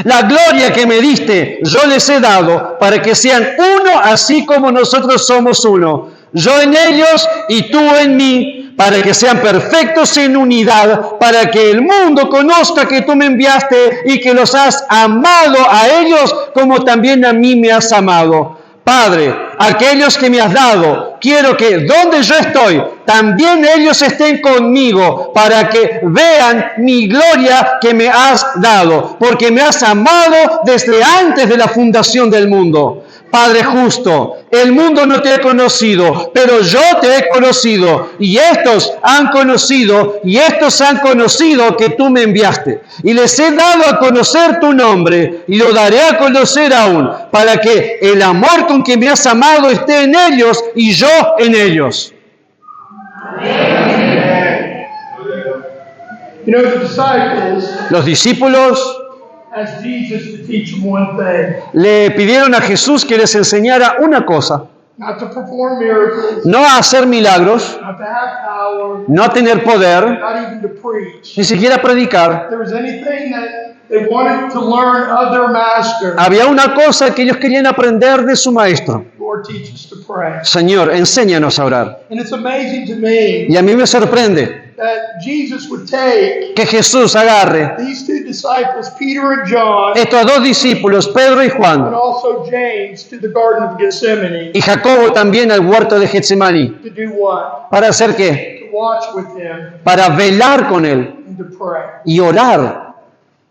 La gloria que me diste, yo les he dado, para que sean uno así como nosotros somos uno. Yo en ellos y tú en mí, para que sean perfectos en unidad, para que el mundo conozca que tú me enviaste y que los has amado a ellos como también a mí me has amado. Padre, aquellos que me has dado, quiero que donde yo estoy, también ellos estén conmigo, para que vean mi gloria que me has dado, porque me has amado desde antes de la fundación del mundo. Padre justo, el mundo no te ha conocido, pero yo te he conocido, y estos han conocido que tú me enviaste. Y les he dado a conocer tu nombre, y lo daré a conocer aún, para que el amor con que me has amado esté en ellos, y yo en ellos.
You know, the disciples
Los discípulos
asked Jesus to teach them one thing,
le pidieron a Jesús que les enseñara una cosa,
not to perform miracles,
no a hacer milagros,
not to have power,
no a tener poder,
not even to preach.
ni siquiera predicar.
If there was anything that they wanted to learn of their master,
Había una cosa que ellos querían aprender de su maestro.
Lord, teach us to pray.
Señor, enséñanos a orar.
And it's amazing to me
Y a mí me sorprende
that Jesus would take
que Jesús agarre
these two disciples, Peter and John,
estos dos discípulos, Pedro y
and
Juan,
also James, to the Garden of Gethsemane
y Jacobo también al huerto de Getsemaní.
to do what?
¿Para hacer qué?
To watch with him
Para velar con él
and to pray.
y orar.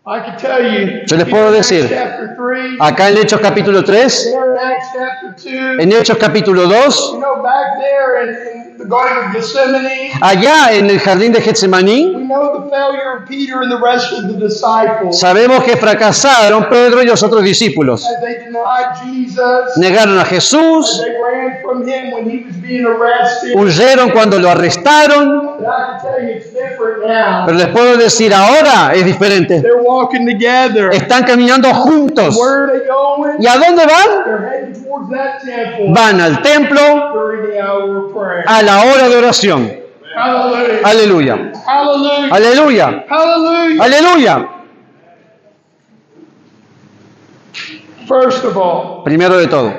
I can tell you,
Yo les puedo decir,
chapter 3,
acá en Hechos capítulo 3,
there in Acts chapter 2,
en Hechos capítulo 2,
you know, back there in the Garden of Gethsemane,
allá en el jardín de Getsemaní,
we know the failure of Peter and the rest of the disciples
sabemos que fracasaron Pedro y los otros discípulos.
as they denied Jesus,
Negaron a
as
Jesús,
they ran from him when he was being arrested.
huyeron cuando lo arrestaron,
But I can tell you it's different now.
pero les puedo decir ahora es diferente.
They're walking together.
Están caminando juntos.
Where are they going?
¿Y a dónde van?
They're heading towards that temple
Van al templo
during the hour of prayer.
a la hora de oración.
Hallelujah.
Aleluya.
Hallelujah.
Aleluya.
Hallelujah.
Aleluya.
First of all,
Primero de todo,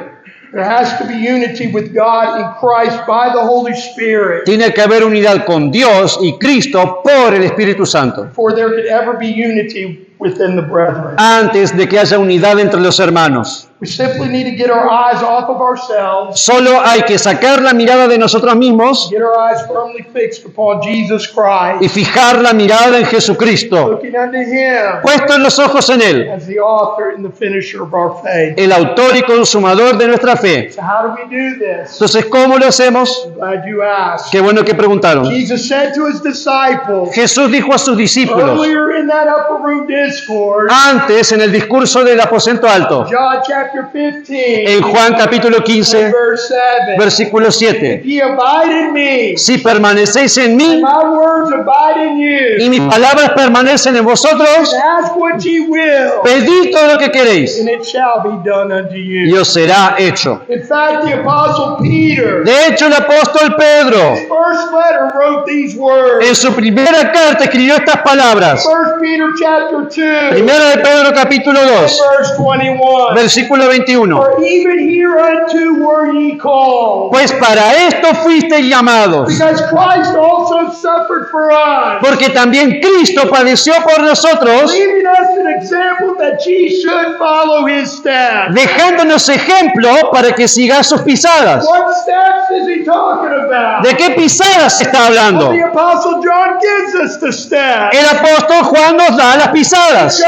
there has to be unity with God in Christ by the Holy Spirit
tiene que haber unidad con Dios y Cristo por el Espíritu Santo.
before there could ever be unity within the brethren.
antes de que haya unidad entre los hermanos.
We simply need to get our eyes off of ourselves,
Solo hay que sacar la mirada de nosotros mismos
get our eyes firmly fixed upon Jesus Christ,
y fijar la mirada en Jesucristo,
looking unto Him
puestos los ojos en Él,
as the author and the finisher of our faith.
el autor y consumador de nuestra fe.
So how do we do this?
Entonces, ¿cómo lo hacemos?
I'm glad you asked.
Qué bueno que preguntaron.
Jesus said to His disciples
Jesús dijo a sus discípulos,
earlier in that upper room discourse,
antes en el discurso del aposento alto,
John chapter 15,
en Juan capítulo 15,
verse 7,
versículo 7,
if ye abide in me,
si permanecéis en mí
my words abide in you,
y mis palabras permanecen en vosotros,
ask what ye will,
pedid todo lo que queréis
and it shall be done unto
y
you.
os será hecho.
In fact, the apostle Peter,
De hecho, el apóstol Pedro,
his first letter wrote these words.
en su primera carta escribió estas palabras.
1 Peter chapter 2,
Primera de Pedro capítulo 2,
verse 21.
versículo 21.
For even hereunto were ye called,
Pues para esto fuisteis llamados,
because Christ also suffered for us,
porque también Cristo padeció por nosotros,
leaving us an example that ye should follow his steps.
dejándonos ejemplo para que sigáis sus pisadas.
What steps is he talking about?
¿De qué pisadas se está hablando?
The apostle John gives us the steps.
El apóstol Juan nos da las pisadas.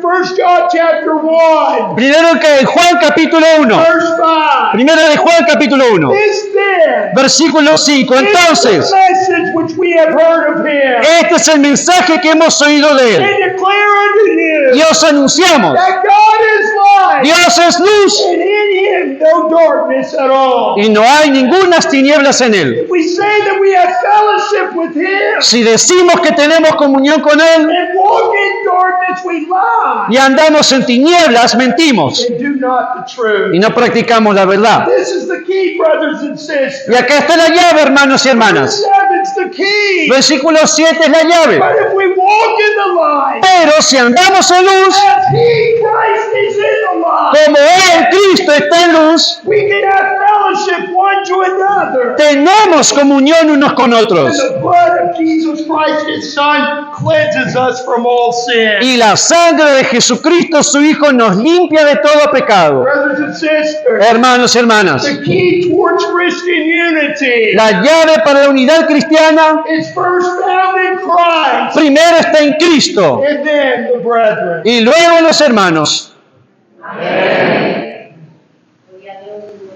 First John chapter 1,
Primero que Juan capítulo 1.
verse 5.
Primero de Juan capítulo 1.
This then
Versículo 5.
is
Entonces,
the message which we have heard of him,
este es el mensaje que hemos oído de él.
and declare unto
Y
you
os anunciamos,
that God is light,
Dios es luz
and in him no darkness at all.
y no hay ningunas tinieblas en él.
If we say that we have fellowship with him
Si decimos que tenemos comunión con él
and walk in darkness, we lie
y andamos en tinieblas, mentimos
and do not the truth.
y no practicamos la verdad.
This is the key, brothers and sisters.
Y acá está la llave, hermanos y hermanas.
7's the key.
Versículo 7 es la llave.
But if we walk in the light,
Pero si andamos en luz,
as he, Christ, is in the light,
como él, Cristo, está en luz,
we can have fellowship one to another.
tenemos comunión unos con
And
otros.
the blood of Jesus Christ, his Son, cleanses us from all sin.
Y la sangre de Jesucristo, su Hijo, nos limpia de todo pecado.
Brothers and sisters,
Hermanos y hermanas,
the key towards Christian unity
la llave para la unidad cristiana
is first found in Christ,
primero está en Cristo
and then the brethren.
y luego en los hermanos.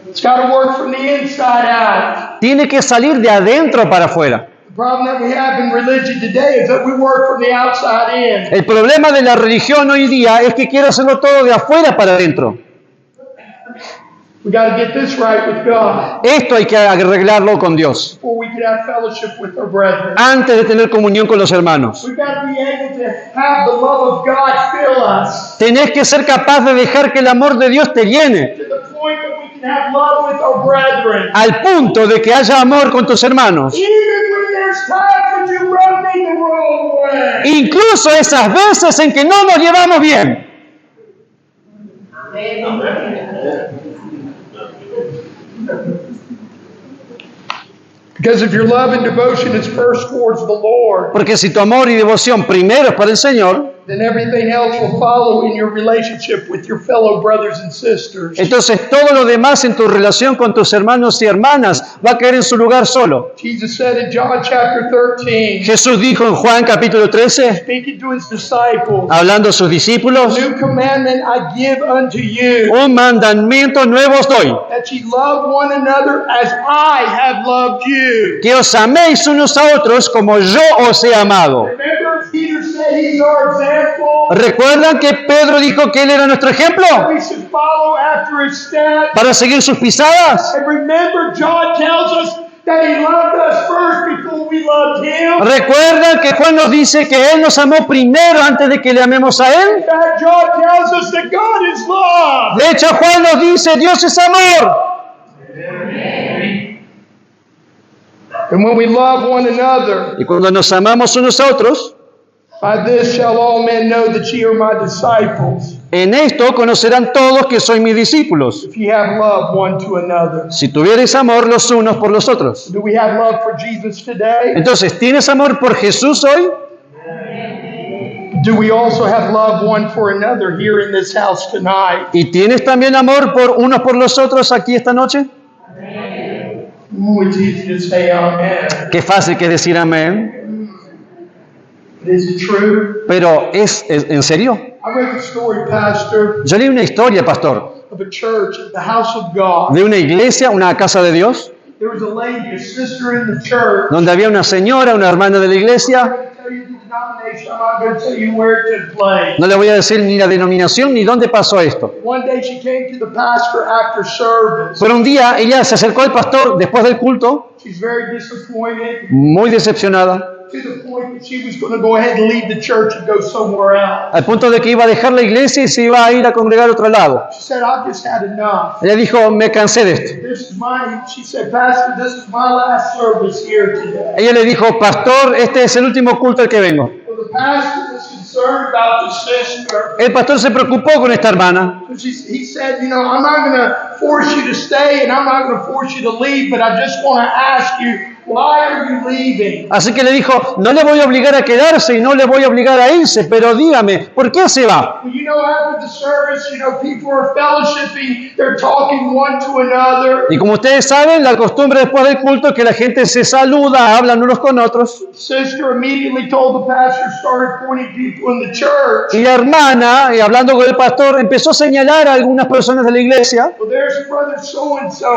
It's got to work from the inside out.
Tiene que salir de adentro para afuera.
The problem that we have in religion today is that we work from the outside in.
El problema de la religión hoy día es que quiere hacerlo todo de afuera para adentro.
We got to get this right with God
Esto hay que arreglarlo con Dios
before we can have fellowship with our brethren.
antes de tener comunión con los hermanos.
We've got to be able to have the love of God fill us
Tenés que ser capaz de dejar que el amor de Dios te llene
to the point that we can have love with our brethren.
al punto de que haya amor con tus hermanos.
Even when there's times when you rub me the wrong way.
Incluso esas veces en que no nos llevamos bien.
Because if your love and devotion is first towards the Lord,
Porque si tu amor y devoción primero es para el Señor,
then everything else will follow in your relationship with your fellow brothers and sisters.
entonces todo lo demás en tu relación con tus hermanos y hermanas va a caer en su lugar solo.
Jesus said in John chapter 13,
Jesús dijo en Juan capítulo 13,
speaking to his disciples,
hablando a sus discípulos,
new commandment I give unto you,
un mandamiento nuevo os doy,
that ye love one another as I have loved you.
que os améis unos a otros como yo os he amado.
Remember Peter said he's our example?
¿Recuerdan que Pedro dijo que él era nuestro ejemplo
We should follow after his steps.
para seguir sus pisadas?
And remember John tells us that he loved us first before we loved him.
¿Recuerdan que Juan nos dice que él nos amó primero antes de que le amemos a
In
él?
fact, John tells us that God is love.
De hecho, Juan nos dice, Dios es amor.
And when we love one another,
Y cuando nos amamos unos a otros,
by this shall all men know that ye are my disciples,
en esto conocerán todos que sois mis discípulos.
if ye have love one to another.
Si tuvierais amor los unos por los otros.
Do we have love for Jesus today?
Entonces, ¿tienes amor por Jesús hoy?
Do we also have love one for another here in this house tonight?
¿Y tienes también amor por unos por los otros aquí esta noche?
Ooh, it's easy to say amen.
Qué fácil que es decir amén.
But is it true?
Pero ¿es en serio?
I read the story, Pastor,
Yo leí una historia, pastor,
of a church, the house of God.
de una iglesia, una casa de Dios,
There was a lady, a sister in the church.
donde había una señora, una hermana de la
I'm
iglesia.
not going to tell you the denomination. I'm not going to tell you where it took place.
No le voy a decir ni la denominación ni dónde pasó esto.
One day she came to the pastor after service.
Pero un día ella se acercó al pastor después del culto,
She's very disappointed,
muy decepcionada,
to the point that she was going to go ahead and leave the church and go somewhere else.
al punto de que iba a dejar la iglesia y se iba a ir a congregar a otro lado.
She said, I've just had enough.
Ella dijo, me cansé de esto.
She said, Pastor, this is my last service here today.
Ella le dijo, pastor, este es el último culto al que vengo.
Well, the pastor was concerned about the sister.
El pastor se preocupó con esta hermana.
So he said, I'm not going to force you to stay and I'm not going to force you to leave, but I just want to ask you, why are you leaving?
Así que le dijo, no le voy a obligar a quedarse y no le voy a obligar a irse, pero dígame, ¿por qué se va?
Well, after the service, people are fellowshipping, they're talking one to another.
Y como ustedes saben, la costumbre después del culto es que la gente se saluda, hablan unos con otros.
The sister immediately told the pastor, started pointing people in the church.
Y la hermana, hablando con el pastor, empezó a señalar a algunas personas de la iglesia.
Well, there's brother so-and-so,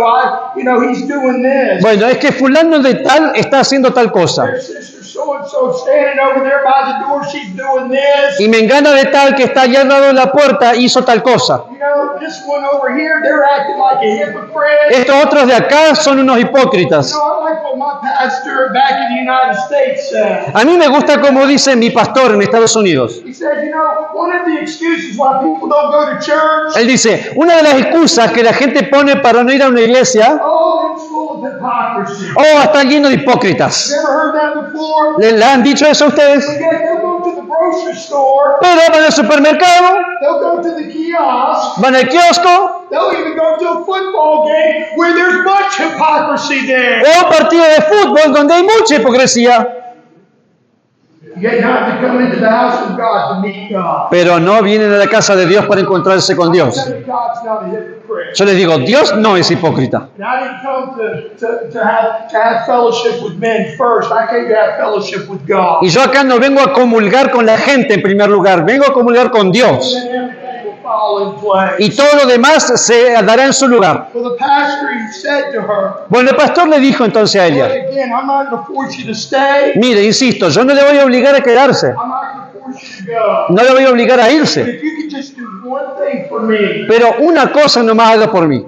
he's doing this.
Bueno, es que fulano de tal está haciendo tal cosa.
There's sister so-and-so standing over there by the door, she's doing this.
Y mengana de tal que está allá al lado de la puerta hizo tal cosa.
This one over here, they're acting like a hypocrite.
Estos otros de acá son unos hipócritas.
I like what my pastor back in the United States said.
A mí me gusta como dice mi pastor en Estados Unidos.
He said, one of the excuses why people don't go to church,
Él dice, una de las excusas que la gente pone para no ir a una iglesia,
it's full of hypocrisy.
está lleno de hipócritas.
You ever heard that before?
¿Le han dicho eso a ustedes?
They'll go to the grocery store,
Pero van al supermercado,
they'll go to the kiosk,
van al kiosco,
they'll even go to a football game where there's much hypocrisy there.
o a un partido de fútbol donde hay mucha hipocresía.
Yet not to come into the house of God to meet God.
Pero no vienen a la casa de Dios para encontrarse con Dios.
God's not a hypocrite.
Yo les digo, Dios no es hipócrita.
And I didn't come to have fellowship with men first. I came to have fellowship with God.
Y yo acá no vengo a comulgar con la gente en primer lugar, vengo a comulgar con Dios.
And everything will fall in place.
Y todo lo demás se dará en su lugar.
Well, the pastor, he said to her,
Bueno, el pastor le dijo entonces a ella,
again, I'm not going to force you to stay.
mire, insisto, yo no le voy a obligar a quedarse,
I'm not going to force you to go.
no le voy a obligar a
But
irse,
if you could just do one thing for me,
pero una cosa nomás haga por mí.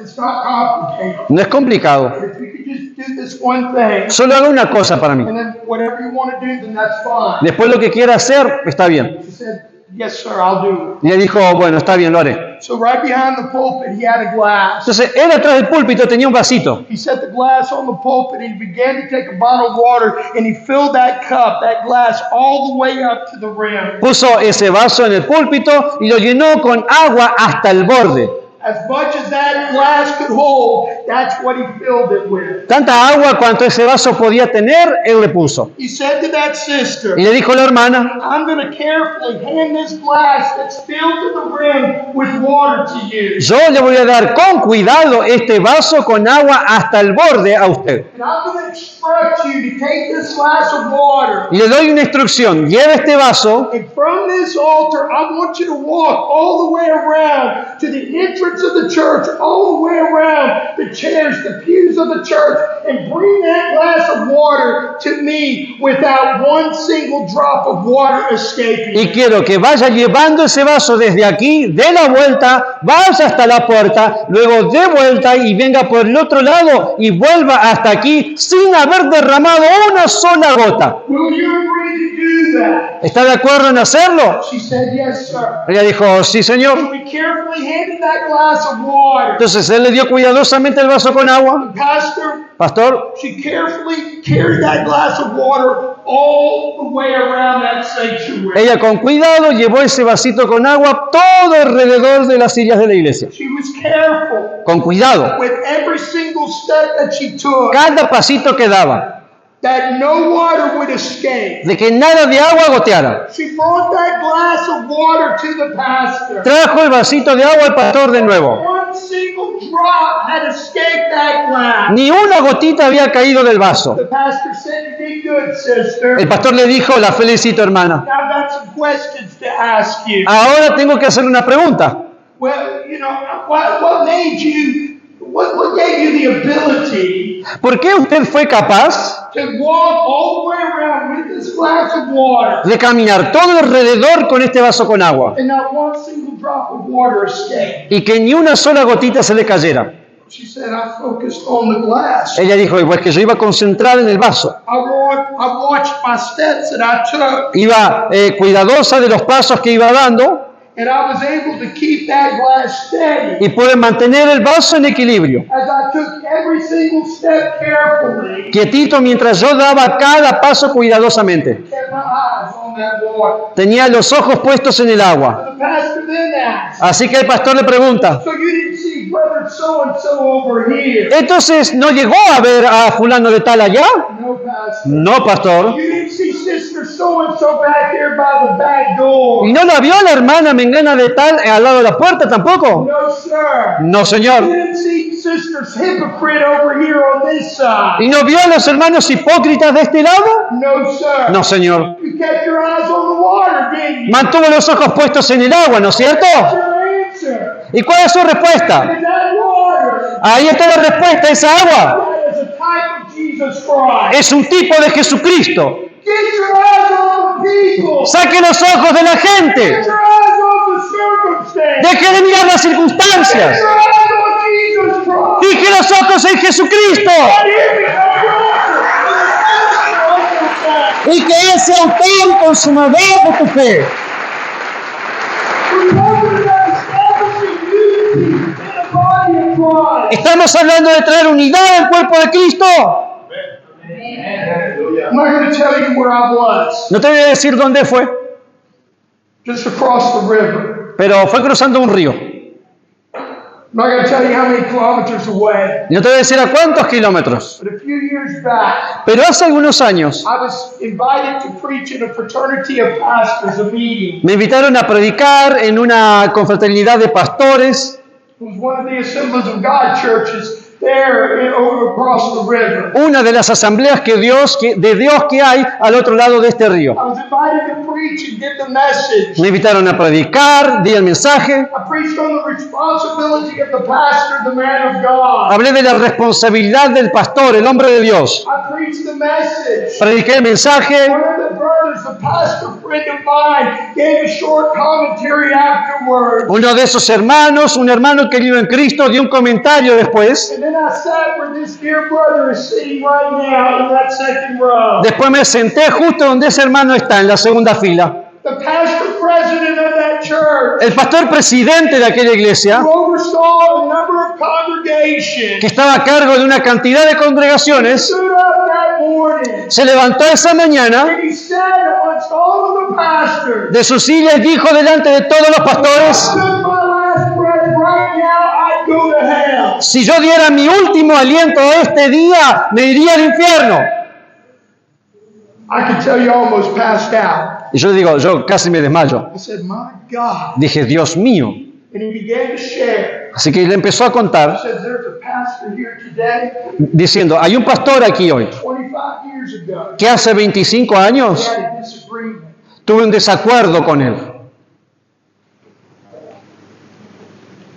it's not complicated.
No es complicado,
If you could just do this one thing,
solo haga una cosa para mí.
and then whatever you want to do, then that's fine.
Después lo que quiera hacer, está bien.
She said, yes, sir, I'll do
Y le dijo, bueno, está bien, lo haré.
it. So right behind the pulpit, he had a glass.
Entonces, él atrás del púlpito tenía un vasito.
He set the glass on the pulpit and he began to take a bottle of water and he filled that cup, that glass, all the way up to the rim.
Puso ese vaso en el púlpito y lo llenó con agua hasta el borde.
As much as that glass could hold, that's what he filled it with.
Tanta agua cuanto ese vaso podía tener, él le puso.
He said to that sister,
Y le dijo a la hermana,
I'm going to carefully hand this glass that's filled to the rim with water to you.
yo le voy a dar con cuidado este vaso con agua hasta el borde a usted.
And I'm going to instruct you to take this glass of water.
Y le doy una instrucción, lleve este vaso
And from this altar, I want you to walk all the way around to the entrance of the church, all the way around the chairs, the pews of the church, and bring that glass of water to me without one single drop of water escaping.
y quiero que vaya llevando ese vaso desde aquí, dé la vuelta, vaya hasta la puerta, luego dé vuelta y venga por el otro lado y vuelva hasta aquí sin haber derramado una sola gota.
Will you agree to do that?
¿Está de acuerdo en hacerlo?
She said, yes, sir.
Ella dijo, sí señor.
So we carefully handed that glass of water.
Entonces él le dio cuidadosamente el vaso con agua.
Pastor,
Pastor,
she carefully carried that glass of water all the way around that sanctuary.
ella con cuidado llevó ese vasito con agua todo alrededor de las sillas de la iglesia.
She was careful
Con cuidado.
with every single step that she took.
Cada pasito que daba.
that no water would escape.
de que nada de agua goteara.
She brought that glass of water to the pastor.
Trajo el vasito de agua al pastor de nuevo.
One single drop had escaped that glass.
Ni una gotita había caído del vaso.
The pastor said, "You did good, sister."
El pastor le dijo, la felicito, hermana.
Now I've got some questions to ask you.
Ahora tengo que hacer una pregunta.
Well, you know, what made you, what gave you the ability
¿Por qué usted fue capaz
to walk all the way around with this glass of water
de caminar todo alrededor con este vaso con agua
and not one single drop of water escaped?
y que ni una sola gotita se le cayera?
She said, I focused on the glass.
Ella dijo, pues que yo iba a concentrar en el vaso.
I watched my steps that I took,
Iba cuidadosa de los pasos que iba dando
and I was able to keep that glass steady
y pude mantener el vaso en equilibrio.
as I took every single step carefully,
Quietito mientras yo daba cada paso cuidadosamente.
kept my eyes on that water.
Tenía los ojos puestos en el agua.
The pastor then asked,
Así que el pastor le pregunta,
so you didn't see brother so-and-so over here?
entonces, ¿no llegó a ver a fulano de tal allá?
No, pastor.
No, pastor.
You didn't see sister so-and-so back here by the back door?
¿Y no la vio la hermana mengana de tal al lado de la puerta tampoco?
No, sir.
No,
You
señor.
didn't see sister's hypocrite over here on this side?
¿Y no vio a los hermanos hipócritas de este lado?
No, sir.
No, señor.
You kept your eyes on the water, didn't you?
Mantuvo los ojos puestos en el agua, ¿no es cierto?
That's your answer.
¿Y cuál es su respuesta?
Is that water?
Ahí está la respuesta, esa agua.
That is a type of Jesus Christ.
Es un tipo de Jesucristo.
Get your eyes on the people.
Saque los ojos de la
Get
gente.
your eyes on the circumstance.
Deje de mirar las
Get
circunstancias.
your eyes on Jesus Christ.
Fije los ojos en Jesucristo.
Let him become your answer.
Y que Él sea autor consumador de tu fe.
We're talking about establishing unity in the body of Christ.
¿Estamos hablando de traer unidad al cuerpo de Cristo?
I'm not going to tell you where I was.
No te voy a decir dónde fue,
Just across the river.
pero fue cruzando un río.
I'm not going to tell you how many kilometers away.
No te voy a decir a cuántos kilómetros.
But a few years back,
Pero hace algunos años
I was invited to preach in a fraternity of pastors, a meeting.
me invitaron a predicar en una confraternidad de pastores.
It was one of the Assemblies of God churches there over across the river.
Una de las asambleas de Dios que hay al otro lado de este río.
I was invited to preach and give the message.
Me invitaron a predicar, di el mensaje,
I preached on the responsibility of the pastor, the man of God.
hablé de la responsabilidad del pastor, el hombre de Dios.
I preached the message.
Prediqué el mensaje.
One of the brothers, a pastor friend of mine, gave a short commentary afterwards.
Uno de esos hermanos, un hermano querido en Cristo, dio un comentario después.
And then I sat where this dear brother is sitting right now in that second row.
Después me senté justo donde ese hermano está, en la segunda fila.
The pastor president of that church,
El pastor presidente de aquella iglesia,
who oversaw a number of congregations,
que estaba a cargo de una cantidad de congregaciones,
stood up that morning
se levantó esa mañana
and he said amongst all of the pastors,
de su silla y dijo delante de todos los pastores:
I took my last breath right now, I'd go to hell.
si yo diera mi último aliento este día, me iría al infierno.
I could tell you almost passed out.
Y yo digo, yo casi me desmayo.
I said, my God.
Dije, Dios mío.
And he began to share.
Así que le empezó a
He
contar,
says, there's a pastor here today,
diciendo, hay un pastor aquí hoy,
25 years ago.
que hace 25
We
años
had a disagreement.
tuve un desacuerdo con él.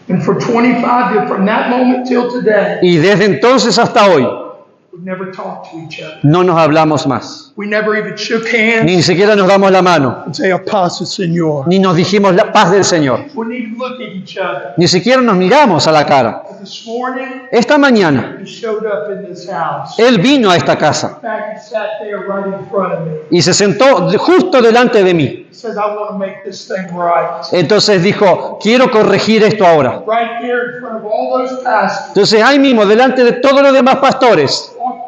And for 25, from that moment till today,
Y desde entonces hasta hoy,
we've never talked to each other.
no nos hablamos más.
We never even shook hands
Ni siquiera nos damos la mano.
and say, Apostle Señor.
Ni nos dijimos la paz del Señor.
We wouldn't even look at each other.
Ni siquiera nos miramos a la cara.
But this morning,
Esta mañana,
he showed up in this house.
él vino a esta casa
In fact, he sat there right in front of me.
y se sentó justo delante de mí.
He says, I want to make this thing right.
Entonces dijo, quiero corregir esto ahora.
Right there in front of all those pastors.
Entonces ahí mismo, delante de todos los demás pastores,
Walked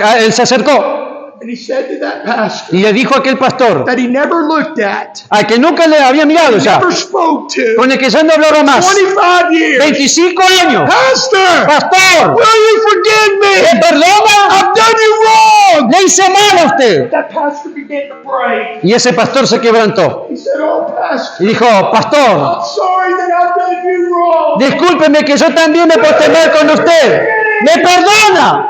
down.
él se acercó
And he said to that pastor
Y le dijo a aquel pastor,
that he never looked at,
al que nunca le había mirado ya,
never spoke to,
con el que ya no hablaba más,
25 years.
25 años.
Pastor,
Pastor,
will you forgive
¿me
me?
perdona?
I've done you wrong.
Le hice mal a usted.
That pastor began to pray.
Y ese pastor se quebrantó
He said, oh, pastor,
y dijo, pastor,
I'm sorry that I've done you wrong.
discúlpeme que yo también me porté mal con usted. ¿Me perdona?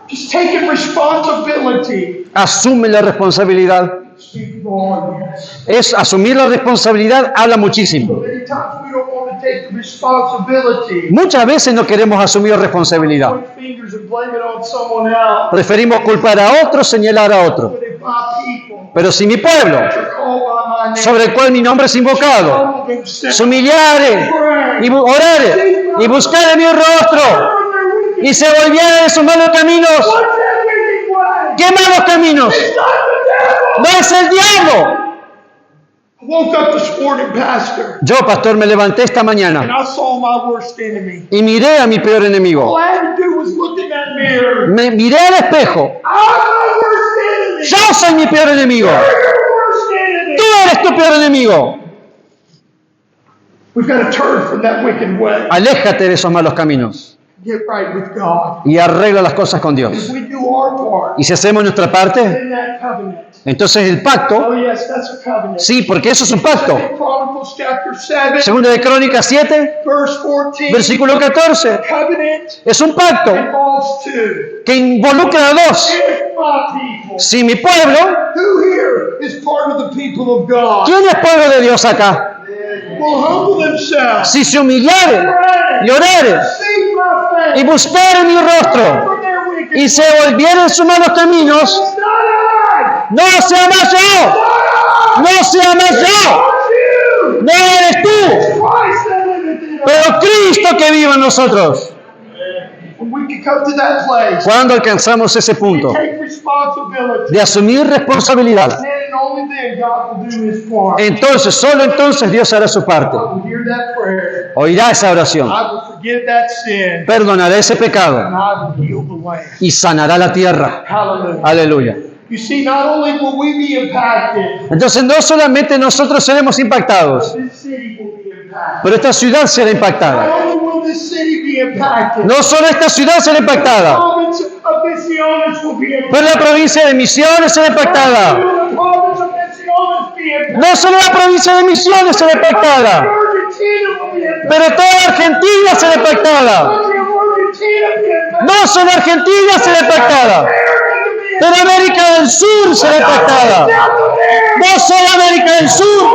Just taking responsibility.
Asume la responsabilidad.
Speak volumes.
Es asumir la responsabilidad, habla muchísimo.
Many times we don't want to take the responsibility.
Muchas veces no queremos asumir responsabilidad.
Point fingers and blame it on someone else.
Preferimos culpar a otro, señalar a otro.
But if my people
Pero si mi pueblo,
are called by my name,
sobre el cual mi nombre es invocado,
humble themselves,
se humillare y orare y buscare mi rostro
from their wicked
y se volviere de sus malos caminos.
what's that wicked way?
¿Qué malos caminos?
It's not the devil.
No es el diablo.
I woke up this morning, Pastor,
Yo, pastor, me levanté esta
and
mañana
I saw my worst enemy.
y miré a mi peor
All
enemigo.
I had to do was look in that mirror.
Me miré al espejo.
I'm my worst enemy.
Yo soy mi peor enemigo.
You're your worst enemy.
Tú eres tu peor enemigo.
We've got to turn from that wicked way.
Aléjate de esos malos caminos
Get right with God.
y arregla las cosas con
If
Dios.
we do our part
Y si hacemos nuestra parte,
in that covenant.
entonces el pacto,
Oh yes, that's a covenant.
sí, porque eso es un pacto.
Chronicles chapter 7,
Segunda de Crónicas 7,
verse 14.
versículo 14.
Covenant
Es un pacto
involves two.
que involucra a dos.
If my people,
Si mi pueblo,
who here is part of the people of God,
¿quién es pueblo de Dios acá?
will humble themselves,
Si se humillare y orare
seek my face,
y buscare mi rostro
from their wicked
y se volviere en sus malos caminos,
It's not I,
no sea más yo, no sea más yo,
not you.
no eres tú,
Christ that liveth in us.
pero Cristo que vive en nosotros.
When we can come to that place,
¿Cuándo alcanzamos ese punto
take responsibility,
de asumir responsabilidad?
then and only then God will do His part.
Entonces, solo entonces Dios hará su parte.
I will hear that prayer.
Oirá esa oración,
I will forgive that sin,
perdonará ese pecado
and I will heal the land.
y sanará la tierra.
Hallelujah.
Aleluya.
You see, not only will we be impacted,
Entonces no solamente nosotros seremos impactados,
this city will be impacted.
pero esta ciudad será impactada.
Not only will this city be impacted,
No solo esta ciudad será
the
impactada,
province of Misiones will be impacted.
pero la provincia de Misiones será impactada.
The province of Misiones be impacted.
No solo la provincia de Misiones será impactada,
Argentina will be impacted.
pero toda Argentina será impactada.
Country of Argentina be impacted.
No solo Argentina será impactada,
America be
pero América del Sur será impactada.
South America.
No solo América del Sur,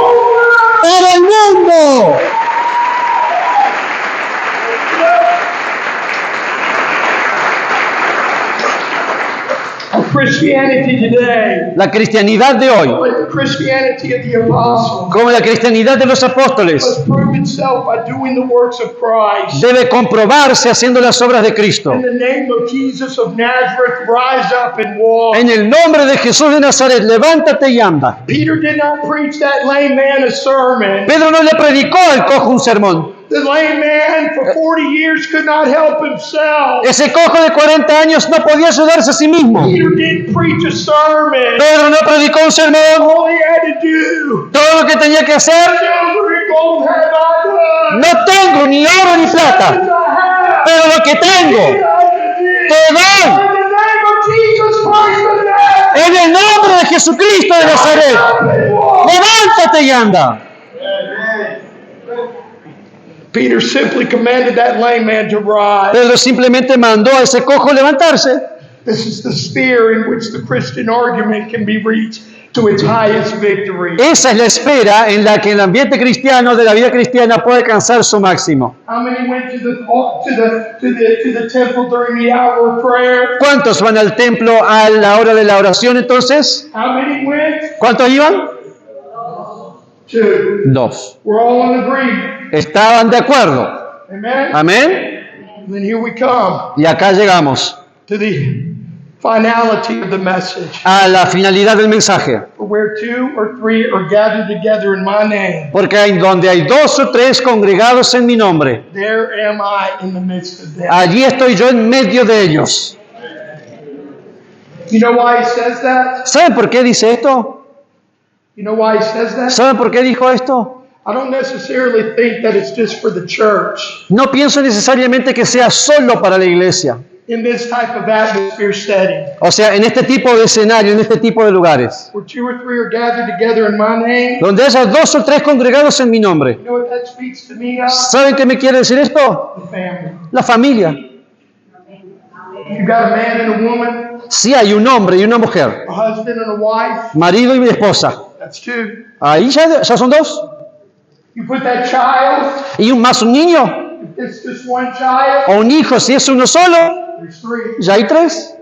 pero el mundo.
Our Christianity today,
La cristianidad de hoy,
like the Christianity of the apostles,
como la cristianidad de los apóstoles,
must prove itself by doing the works of Christ.
debe comprobarse haciendo las obras de Cristo.
In the name of Jesus of Nazareth, rise up and walk.
En el nombre de Jesús de Nazaret, levántate y anda.
Peter did not preach that lame man a sermon.
Pedro no le predicó al cojo un sermón.
The lame man for 40 years could not help himself.
Ese cojo de 40 años no podía ayudarse a sí mismo.
Peter didn't preach a sermon.
Pedro no predicó un sermón.
All he had to do,
Todo lo que tenía que hacer,
silver and gold have I done.
no tengo ni oro ni plata,
As I have,
pero lo que tengo, te doy.
in the name of Jesus Christ of Nazareth,
En el nombre de Jesucristo de Nazaret,
up and walk.
levántate y anda.
Peter simply commanded that lame man to rise.
Pedro simplemente mandó a ese cojo levantarse.
This is the sphere in which the Christian argument can be reached to its highest victory.
Esa es la espera en la que el ambiente cristiano de la vida cristiana puede alcanzar su máximo.
How many went to the temple during the hour of prayer?
¿Cuántos van al templo a la hora de la oración entonces?
How many went?
¿Cuántos iban?
2.
Dos.
We're all in agreement.
Estaban de acuerdo.
Amen?
Amén.
And then here we come
Y acá llegamos
to the finality of the message.
a la finalidad del mensaje.
For where 2 or 3 are gathered together in my name,
Porque donde hay 2 o 3 congregados en mi nombre,
there am I in the midst of them.
allí estoy yo en medio de ellos.
You know why he says that?
¿Saben por qué dice esto?
You know why he says that?
¿Saben por qué dijo esto?
I don't necessarily think that it's just for the church
No pienso necesariamente que sea solo para la iglesia.
in this type of atmosphere setting.
O sea, en este tipo de escenario, en este tipo de lugares.
Where 2 or 3 are gathered together in my name.
Donde haya 2 o 3 congregados en mi nombre.
You know what that speaks to me of?
¿Saben qué me quiere decir esto?
The family.
La familia.
You got a man and a woman,
Sí hay un hombre y una mujer.
a husband and a wife.
Marido y esposa.
That's 2.
Ahí ya son 2.
You put that child,
Y más un niño.
if it's just one child,
O un hijo, si es uno solo.
there's 3.
Ya hay 3.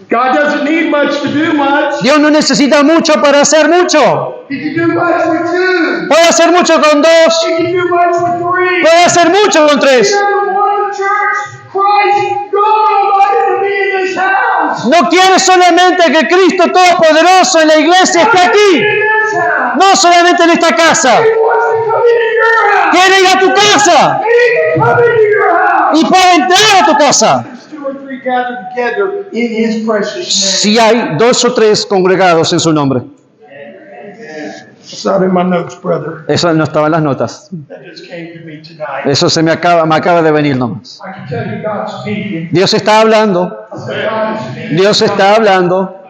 God doesn't need much to do much.
Dios no necesita mucho para hacer mucho.
He can do much with 2.
Puede hacer mucho con 2.
He can do much with 3.
Puede hacer mucho con
He
3.
doesn't want the church, Christ, God Almighty, to be in this house.
No quiere solamente que Cristo Todopoderoso en la iglesia esté
In
aquí.
this house.
No solamente en esta casa.
He wants to come into your house.
Quiere ir a tu casa.
He can come into your house.
Y puede entrar a tu casa.
There's 2 or 3 gathered together in His precious name.
Si hay 2 o 3 congregados en su nombre.
It's not in my notes, brother.
Eso no estaba en las notas.
That just came to me tonight.
Eso me acaba de venir nomás.
I can tell you God's speaking.
Dios está hablando.
God is speaking.
Dios está hablando.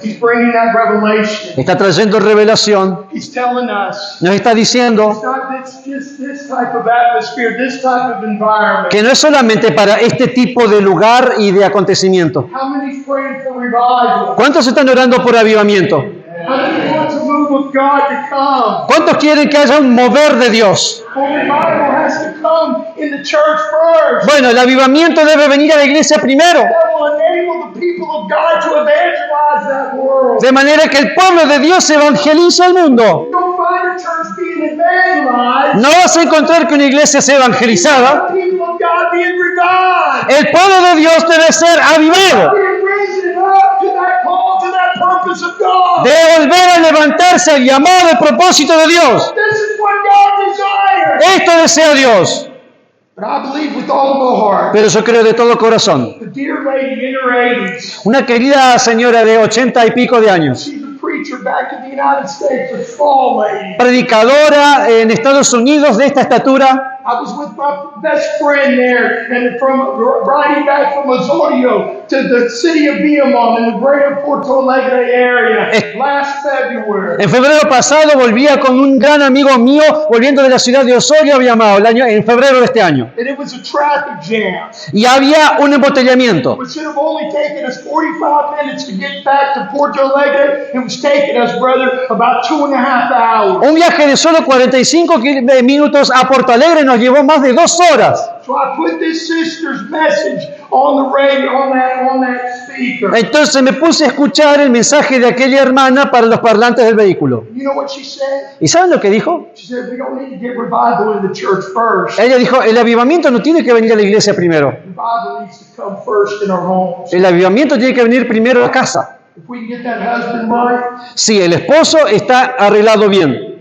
He's bringing that revelation.
Está trayendo revelación.
He's telling us
Nos está
it's
diciendo
not just this type of atmosphere, this type of environment.
que no es solamente para este tipo de lugar y de acontecimiento.
How many's praying for revival?
¿Cuántos están orando por avivamiento?
How many want a move of God to come?
¿Cuántos quieren que haya un mover de Dios?
Well, revival has to come in the church first.
Bueno, el avivamiento debe venir a la iglesia primero.
That will enable the people of God to evangelize that world.
De manera que el pueblo de Dios evangelice al mundo.
You don't find a church being evangelized.
No vas a encontrar que una iglesia sea evangelizada.
The people of God being revived.
El pueblo de Dios debe ser avivado.
Being risen up to that call, to that purpose of God.
Debe volver a levantarse al llamado del propósito de Dios.
This is what God desires.
Esto desea Dios.
But I believe with all of my heart,
Pero yo creo de todo corazón.
the dear lady in her 80s,
Una querida señora de 80 y pico de años,
she's a preacher back in the United States, a small lady.
predicadora en Estados Unidos de esta estatura.
I was with my best friend there, and from riding back from Osorio to the city of Viamon in the greater Porto Alegre area last February.
En febrero pasado volvía con un gran amigo mío, volviendo de la ciudad de Osorio a Viamao, en febrero de este año.
And it was a traffic jam.
Y había un embotellamiento.
It should have only taken us 45 minutes to get back to Porto Alegre. It was taking us, brother, about 2.5 hours.
Un viaje de solo 45 minutos a Porto Alegre nos llevó más de 2 horas.
So I put this sister's message on the radio, on that speaker.
Entonces me puse a escuchar el mensaje de aquella hermana para los parlantes del vehículo.
You know what she said?
¿Y saben lo que dijo?
She said, we don't need to get revival in the church first.
Ella dijo, el avivamiento no tiene que venir a la iglesia primero.
Revival needs to come first in our homes.
El avivamiento tiene que venir primero a casa.
If we can get that husband right,
Si el esposo está arreglado bien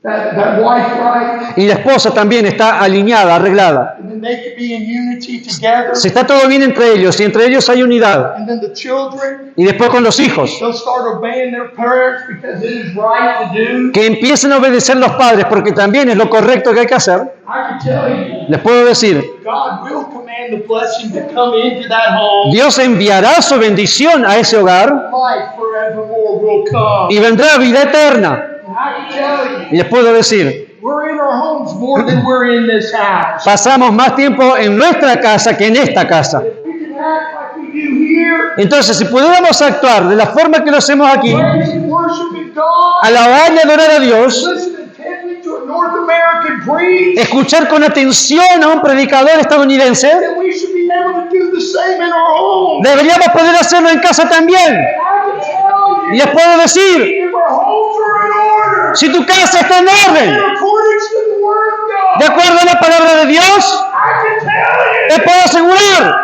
that wife right,
y la esposa también está alineada, arreglada.
and then they can be in unity together.
Si está todo bien entre ellos y entre ellos hay unidad.
And then the children,
Y después con los hijos,
they'll start obeying their parents because it is right to do.
que empiecen a obedecer los padres porque también es lo correcto que hay que hacer.
I can tell you,
Les puedo decir,
God will command the blessing to come into that home.
Dios enviará su bendición a ese hogar
Life forevermore will come.
y vendrá vida eterna.
And I can tell
Y les puedo decir,
you, we're in our homes more than we're in this house.
pasamos más tiempo en nuestra casa que en esta casa.
We can act like we do here,
Entonces, si pudiéramos actuar de la forma que lo hacemos aquí,
praising, worshiping God,
alabar y adorar a Dios,
listen intently to a North American preach,
escuchar con atención a un predicador estadounidense,
then we should be able to do the same in our homes.
deberíamos poder hacerlo en casa también.
I can tell
Y
you,
les puedo decir,
if our homes are in order,
si tu casa está en
in
orden,
accordance to the Word of
de
God,
acuerdo a la palabra de Dios,
I can tell
te
you,
puedo asegurar,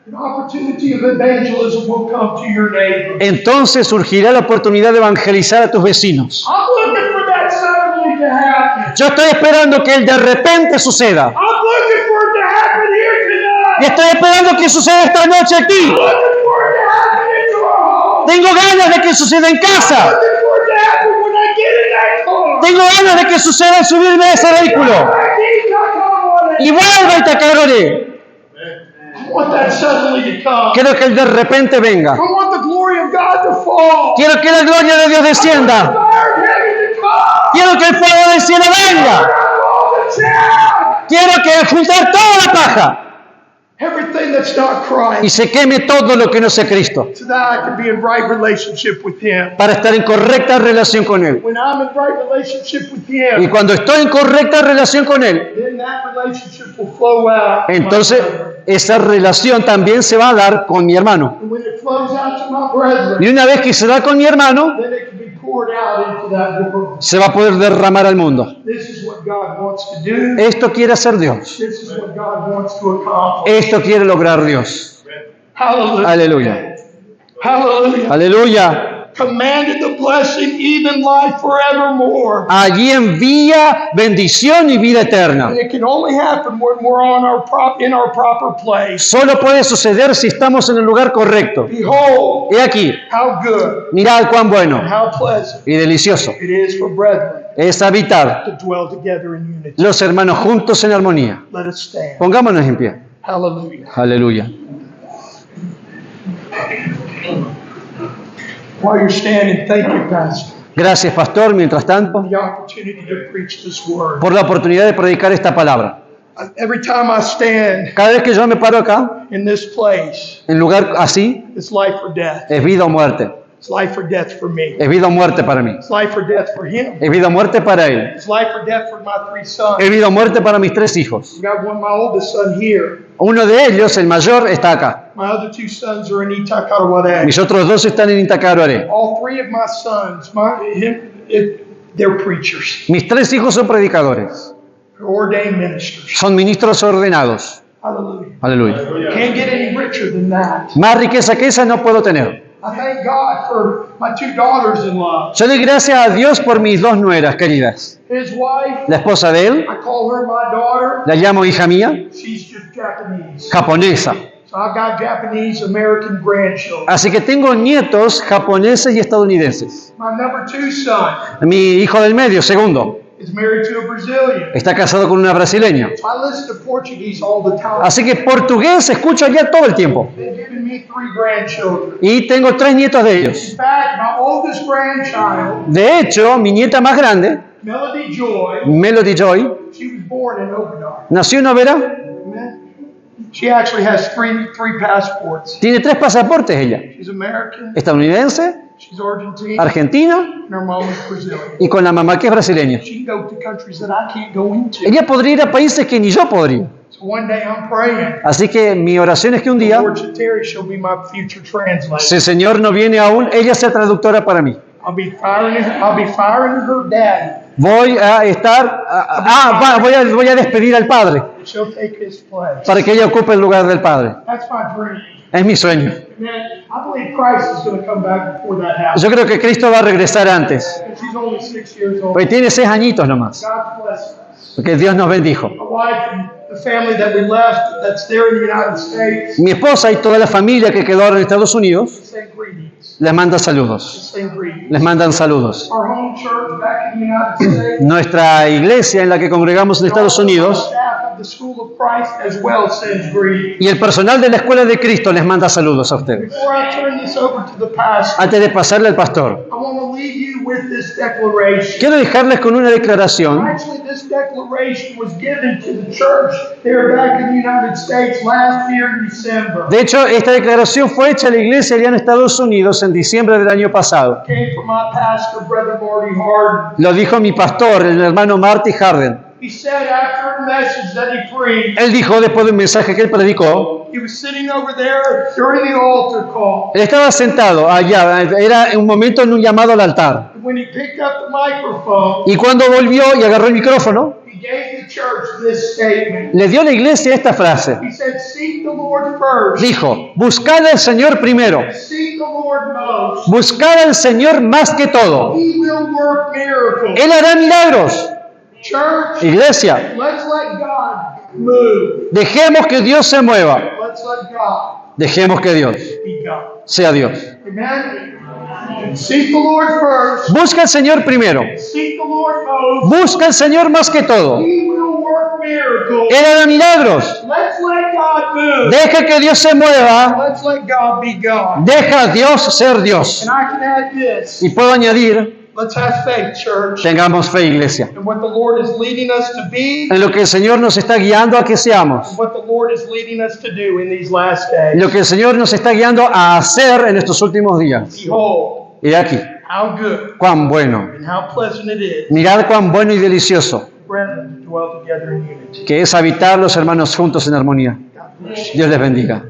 an opportunity of evangelism will come to your neighbor.
entonces surgirá la oportunidad de evangelizar a tus vecinos.
I'm looking for that suddenly to happen.
Yo estoy esperando que el de repente suceda.
I'm looking for it to happen here tonight.
Y estoy esperando que suceda esta noche aquí.
Looking for it to happen into our home.
Tengo ganas de que suceda en casa.
Looking for it to happen when I get in that car.
Tengo ganas de que suceda al subirme a ese vehículo.
I keep knocking on it.
Y vuelva a Itacarore.
I want that suddenly to come.
Quiero que él de repente venga.
I want the glory of God to fall.
Quiero que la gloria de Dios
The
descienda.
fire of heaven to come.
Quiero que el fuego del cielo venga.
All the chaff.
Quiero que juntar toda la paja
Everything that's not
y
Christ.
se queme todo lo que no sea Cristo.
So that I can be in right relationship with Him.
Para estar en correcta relación con Él.
When I'm in right relationship with
Y
Him,
cuando estoy en correcta relación con Él,
then that relationship will flow out. to my
entonces
brother.
esa relación también se va a dar con mi hermano.
And when it flows out to my brethren,
Y una vez que se da con mi hermano,
then it can be poured out into that world.
se va a poder derramar al mundo.
This is what God wants to do.
Esto quiere hacer Dios.
This is what God wants to accomplish.
Esto quiere lograr Dios.
Hallelujah.
Aleluya.
Hallelujah.
Aleluya.
Commanded the blessing, even life forevermore.
Allí envía bendición y vida eterna.
And it can only happen when we're on in our proper place.
Solo puede suceder si estamos en el lugar correcto.
Behold,
He aquí,
how good
mirad cuán bueno
and how pleasant
y delicioso
it is for brethren
es habitar
to dwell together in unity.
los hermanos juntos en armonía.
Let us stand.
Pongámonos en pie.
Hallelujah.
Aleluya.
While you're standing, thank you, Pastor,
Gracias, pastor, mientras tanto,
for the opportunity to preach this word.
por la oportunidad de predicar esta palabra.
Every time I stand
Cada vez que yo me paro acá,
in this place,
en lugar así,
it's life or death.
es vida o muerte.
It's life or death for me.
Es vida o muerte para mí.
It's life or death for him.
Es vida o muerte para él.
It's life or death for my three sons.
Es vida o muerte para mis 3 hijos.
We got one, my oldest son here.
Uno de ellos, el mayor, está acá.
My other two sons are in Itakarawade.
Mis otros 2 están en Itacarore.
All three of my sons, they're preachers.
Mis 3 hijos son predicadores.
They're ordained ministers.
Son ministros ordenados.
Hallelujah.
Aleluya.
Can't get any richer than that.
Más riqueza que esa no puedo tener.
I thank God for my two daughters-in-law.
Yo doy gracias a Dios por mis 2 nueras queridas.
His wife,
La esposa de él,
I call her my daughter.
la llamo hija mía,
She's just Japanese.
japonesa.
So I've got Japanese American grandchildren.
Así que tengo nietos japoneses y estadounidenses.
My number two son
Mi hijo del medio, segundo,
is married to a Brazilian.
está casado con una brasileña.
So I listen to Portuguese all the time.
Así que portugués escucho allá todo el tiempo.
They've given me 3 grandchildren.
Y tengo 3 nietos de ellos.
In fact, my oldest grandchild,
De hecho, mi nieta más grande,
Melody Joy,
Melody Joy,
she was born in Oakdale.
nació en Overa.
Amen. She actually has three passports.
Tiene 3 pasaportes ella.
She's American,
Estadounidense,
she's Argentine,
argentina
and her mom is Brazilian.
y con la mamá que es brasileña.
She can go to countries that I can't go into.
Ella podría ir a países que ni yo podría.
So one day I'm praying,
Así que mi oración es que un día,
Lord should tarry, she'll be my future translator.
si el Señor no viene aún, ella sea traductora para mí.
I'll be firing her dad.
Voy a estar, voy a despedir al Padre
And she'll take his place.
para que ella ocupe el lugar del Padre.
That's my dream.
Es mi sueño.
Man, I believe Christ is going to come back before that happens.
Yo creo que Cristo va a regresar antes,
And she's only 6 years old.
porque tiene 6 añitos nomás,
God bless us.
porque Dios nos bendijo.
My wife and the family that we left that's there in the United States,
Mi esposa y toda la familia que quedó ahora en Estados Unidos
send greetings.
les manda saludos.
Send greetings.
Les mandan saludos.
Our home church back in the United States,
Nuestra iglesia en la que congregamos en Estados
the
Unidos
staff of the School of Christ as well sends greetings.
y el personal de la Escuela de Cristo les manda saludos a ustedes.
Before I turn this over to the pastor,
Antes de pasarle al pastor,
I want to leave you with this declaration.
quiero dejarles con una declaración.
Actually, this declaration was given to the church there back in the United States last year in December.
De hecho, esta declaración fue hecha a la iglesia allá en Estados Unidos en diciembre del año pasado.
Came from my pastor, Brother Marty Harden.
Lo dijo mi pastor, el hermano Marty Harden.
He said after a message that he preached,
Él dijo después de un mensaje que él predicó,
he was sitting over there during the altar call.
él estaba sentado allá, era un momento en un llamado al altar.
When he picked up the microphone,
Y cuando volvió y agarró el micrófono,
he gave the church this statement.
le dio a la iglesia esta frase.
He said, seek the Lord first.
Dijo, buscad al Señor primero,
Seek the Lord most.
buscad al Señor más que todo.
He will work miracles.
Él hará milagros.
Church,
Iglesia,
let's let God move.
Dejemos que Dios se mueva.
Let's let God
Dejemos que Dios
be God.
sea Dios.
Amen. Seek the Lord first.
Busca al Señor primero.
Seek the Lord most.
Busca al Señor más que todo.
He will work miracles.
Él hará milagros.
Let's let God move.
Deja que Dios se mueva.
Let's let God be God.
Deja a Dios ser Dios.
And I can add this.
Y puedo añadir,
Let's have faith, church.
tengamos fe, iglesia,
And what the Lord is leading us to be,
en lo que el Señor nos está guiando a que seamos.
and what the Lord is leading us to do in these last days.
Lo que el Señor nos está guiando a hacer en estos últimos días.
Behold,
Y aquí,
how good
cuán bueno.
and how pleasant it is,
Mirad cuán bueno y delicioso
brethren, to dwell together in unity.
que es habitar los hermanos juntos en armonía.
God bless you.
Dios les bendiga.